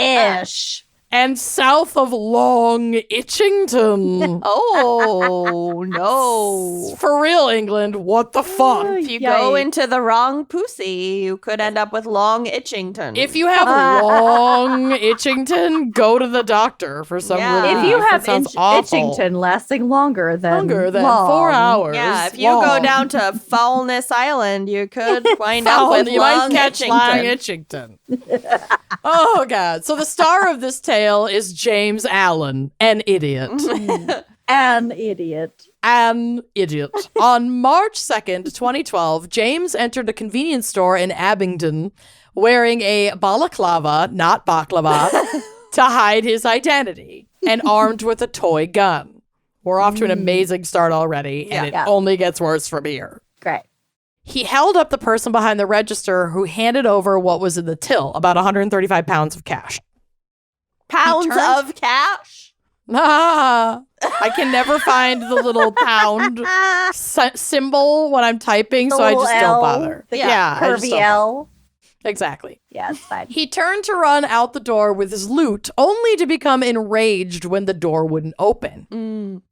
Ish. and south of Long Itchington. Oh, no. For real, England, what the fuck? If you go Yikes. into the wrong pussy, you could end up with Long Itchington. If you have Long Itchington, go to the doctor for some Yeah. relief. If you It have sounds awful. Itchington lasting longer than Longer than 4 hours. Yeah, if you long. go down to Foulness Island, you could wind up with you might Long catch Long Itchington. Itchington. Oh, God. So the star of this tale is James Allen, an idiot. An idiot. An idiot. On March 2nd, 2012, James entered a convenience store in Abingdon wearing a balaclava, not baklava, to hide his identity. and armed with a toy gun. We're off to an amazing start already, and it only gets worse from here. Great. He held up the person behind the register who handed over what was in the till, about 135 pounds of cash. Pounds of cash? Ah, I can never find the little pound symbol when I'm typing, so I just don't bother. I just don't don't L. Exactly. Yeah, it's fine. He turned to run out the door with his loot, only to become enraged when the door wouldn't open.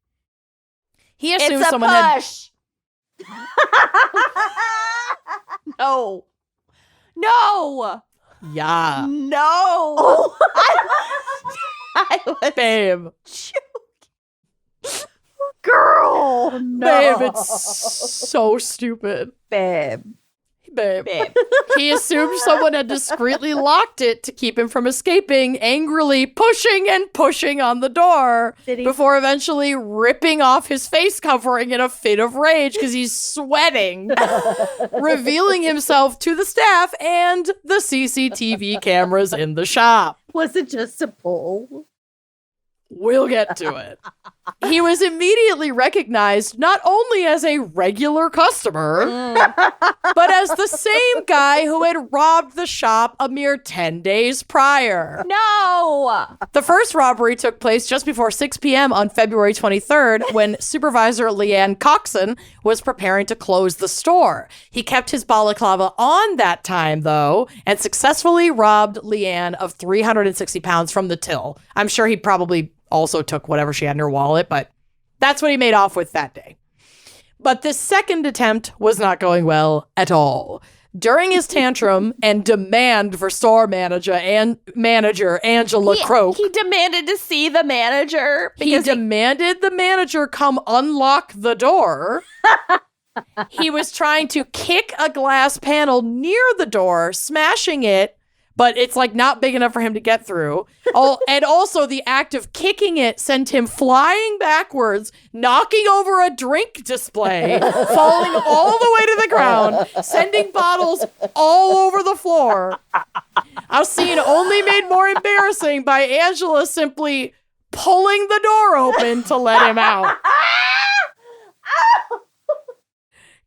He assumed It's a someone push. No. No. Yeah. No. I was Babe. Girl, no. Babe, it's so stupid. Babe. Babe. He assumed someone had discreetly locked it to keep him from escaping, angrily pushing on the door before eventually ripping off his face covering in a fit of rage because he's sweating, revealing himself to the staff and the CCTV cameras in the shop. Was it just a pull? We'll get to it. He was immediately recognized not only as a regular customer, but as the same guy who had robbed the shop a mere 10 days prior. No. The first robbery took place just before 6 p.m. on February 23rd when Supervisor Leanne Coxon was preparing to close the store. He kept his balaclava on that time, though, and successfully robbed Leanne of 360 pounds from the till. I'm sure he probably also took whatever she had in her wallet, but that's what he made off with that day. But this second attempt was not going well at all. During his tantrum and demand for store manager Angela Croak, He demanded to see the manager. He demanded the manager come unlock the door. He was trying to kick a glass panel near the door, smashing it, but it's like not big enough for him to get through. And also the act of kicking it sent him flying backwards, knocking over a drink display, falling all the way to the ground, sending bottles all over the floor. A scene only made more embarrassing by Angela simply pulling the door open to let him out.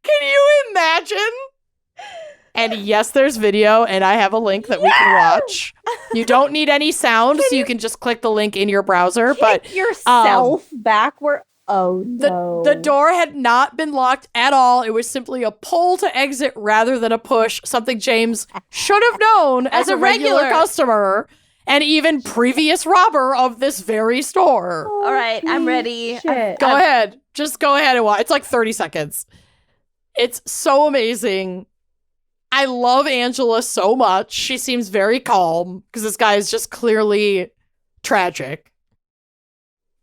Can you imagine? And yes, there's video, and I have a link that we can watch. You don't need any sound, so you can just click the link in your browser. But yourself backward. Oh no! The door had not been locked at all. It was simply a pull to exit rather than a push. Something James should have known as a regular customer and even previous robber of this very store. All right, I'm ready. Go ahead. Just go ahead and watch. It's like 30 seconds. It's so amazing. I love Angela so much. She seems very calm because this guy is just clearly tragic.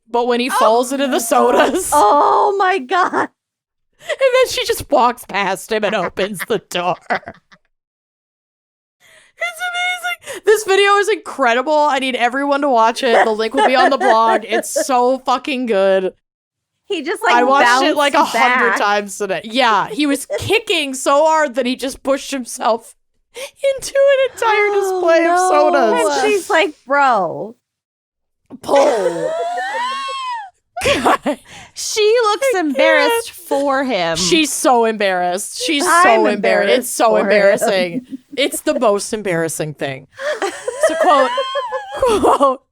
But when he falls into the sodas. Oh my God. And then she just walks past him and opens the door. It's amazing. This video is incredible. I need everyone to watch it. The link will be on the blog. It's so fucking good. He just like I watched it like 100 back. times today. Yeah, he was kicking so hard that he just pushed himself into an entire display of sodas. And she's like, bro. Pull. God. She looks embarrassed for him. She's so embarrassed. She's I'm so embarrassed. It's so for embarrassing. It's the most embarrassing thing. So quote,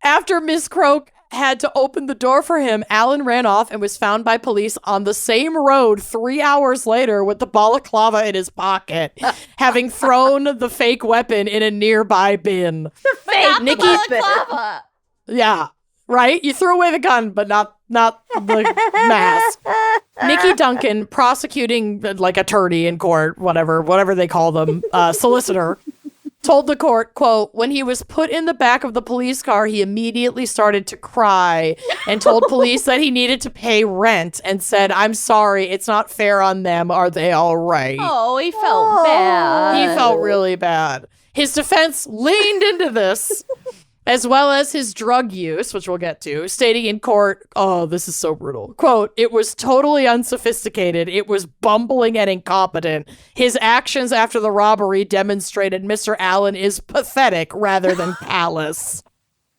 after Miss Croak had to open the door for him, Alan ran off and was found by police on the same road 3 hours later with the balaclava in his pocket, having thrown the fake weapon in a nearby bin. The fake Nikki- balaclava. Yeah, right? You threw away the gun, but not the mask. Nikki Duncan, prosecuting like attorney in court, whatever they call them, solicitor, told the court, quote, when he was put in the back of the police car, he immediately started to cry and told police that he needed to pay rent and said, I'm sorry, it's not fair on them. Are they all right? Oh, he felt bad. He felt really bad. His defense leaned into this, as well as his drug use, which we'll get to, stating in court, oh, this is so brutal. Quote, it was totally unsophisticated. It was bumbling and incompetent. His actions after the robbery demonstrated Mr. Allen is pathetic rather than callous.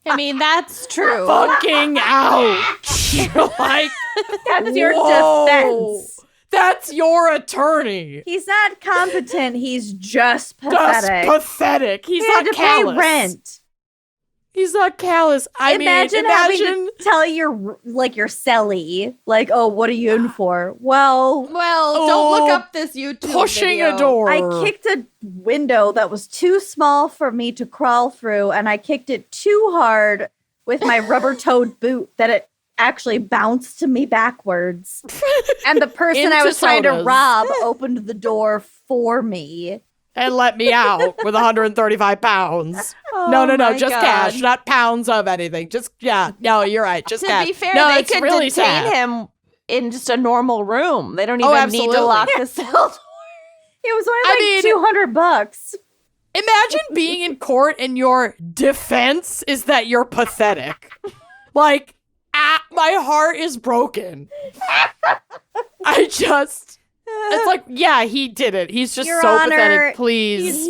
I mean, that's true. Fucking ouch. You're like, That's your whoa. defense. That's your attorney. He's not competent. He's just That's pathetic. pathetic. He's He had not to callous. pay rent. He's not callous. Imagine having to tell your celly, like, oh, what are you in for? Well, Don't look up this YouTube pushing video. a door. I kicked a window that was too small for me to crawl through, and I kicked it too hard with my rubber-toed boot that it actually bounced to me backwards. And the person I Into was trying to sodas. rob opened the door for me. and let me out with 135 pounds. No, my just God. cash, not pounds of anything. Just, no, you're right, just To cash. be fair, no, they it's could really detain sad. him in just a normal room. They don't Oh, even need to absolutely. lock the cell door. It was only I like mean- $200. Imagine being in court and your defense is that you're pathetic. Like, my heart is broken. It's like, yeah, he did it. He's just Your so Honor, pathetic. Please, He's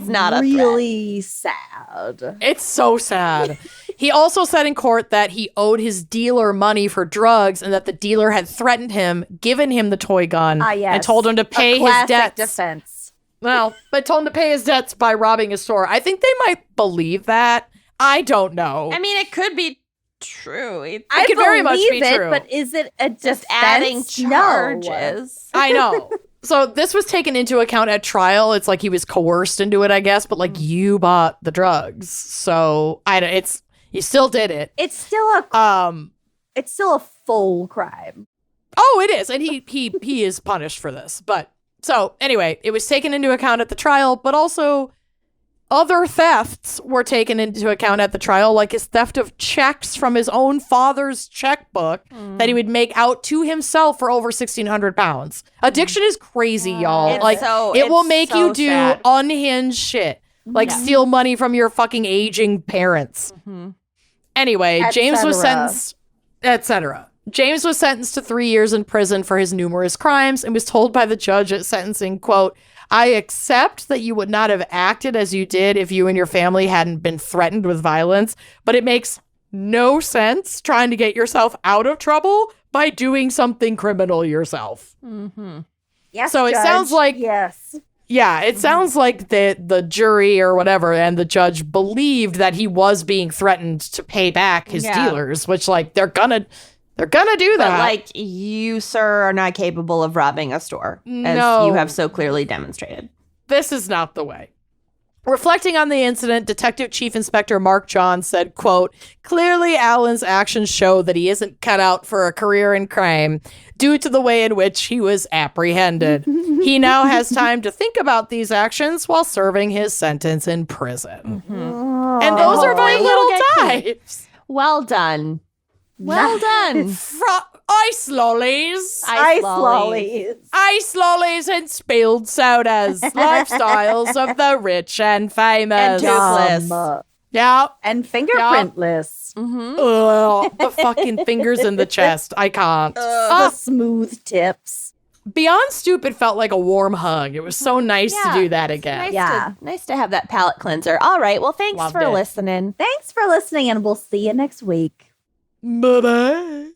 not a threat. really sad. It's so sad. He also said in court that he owed his dealer money for drugs and that the dealer had threatened him, given him the toy gun, Yes. and told him to pay his Classic debts. defense. Well, but told him to pay his debts by robbing a store. I think they might believe that. I don't know. I mean, it could be true. I could very much be believe it, true. but is it a Just defense? adding No. charges. I know. So this was taken into account at trial. It's like he was coerced into it, I guess, but like you bought the drugs. So he still did it. It's still a full crime. Oh, it is. And he is punished for this. But so anyway, it was taken into account at the trial, but also other thefts were taken into account at the trial, like his theft of checks from his own father's checkbook that he would make out to himself for over 1,600 pounds. Addiction is crazy, y'all. It's Like, so- it will it's make so you do sad. unhinged shit, like steal money from your fucking aging parents. Anyway, Et James was cetera. sentenced, etc. James was sentenced to 3 years in prison for his numerous crimes and was told by the judge at sentencing, quote, I accept that you would not have acted as you did if you and your family hadn't been threatened with violence, but it makes no sense trying to get yourself out of trouble by doing something criminal yourself. Yes. So it Judge. sounds like- yes. Yeah, it sounds like the jury or whatever and the judge believed that he was being threatened to pay back his Yeah. dealers, which like they're gonna do But that. like you, sir, are not capable of robbing a store, as No. you have so clearly demonstrated. This is not the way. Reflecting on the incident, Detective Chief Inspector Mark John said, quote, clearly Allen's actions show that he isn't cut out for a career in crime due to the way in which he was apprehended. He now has time to think about these actions while serving his sentence in prison. And those are my Hopefully he'll little get dives. Well done. Well done. Ice lollies. Ice lollies. Ice lollies and spilled sodas. Lifestyles of the rich and famous. And toothless. Yeah. And fingerprintless. Ugh, the fucking fingers in the chest. I can't. The smooth tips. Beyond Stupid felt like a warm hug. It was so nice to Yeah. do that again. Nice to have that palate cleanser. All right. Well, thanks Loved for it. listening. Thanks for listening, and we'll see you next week. Bye-bye.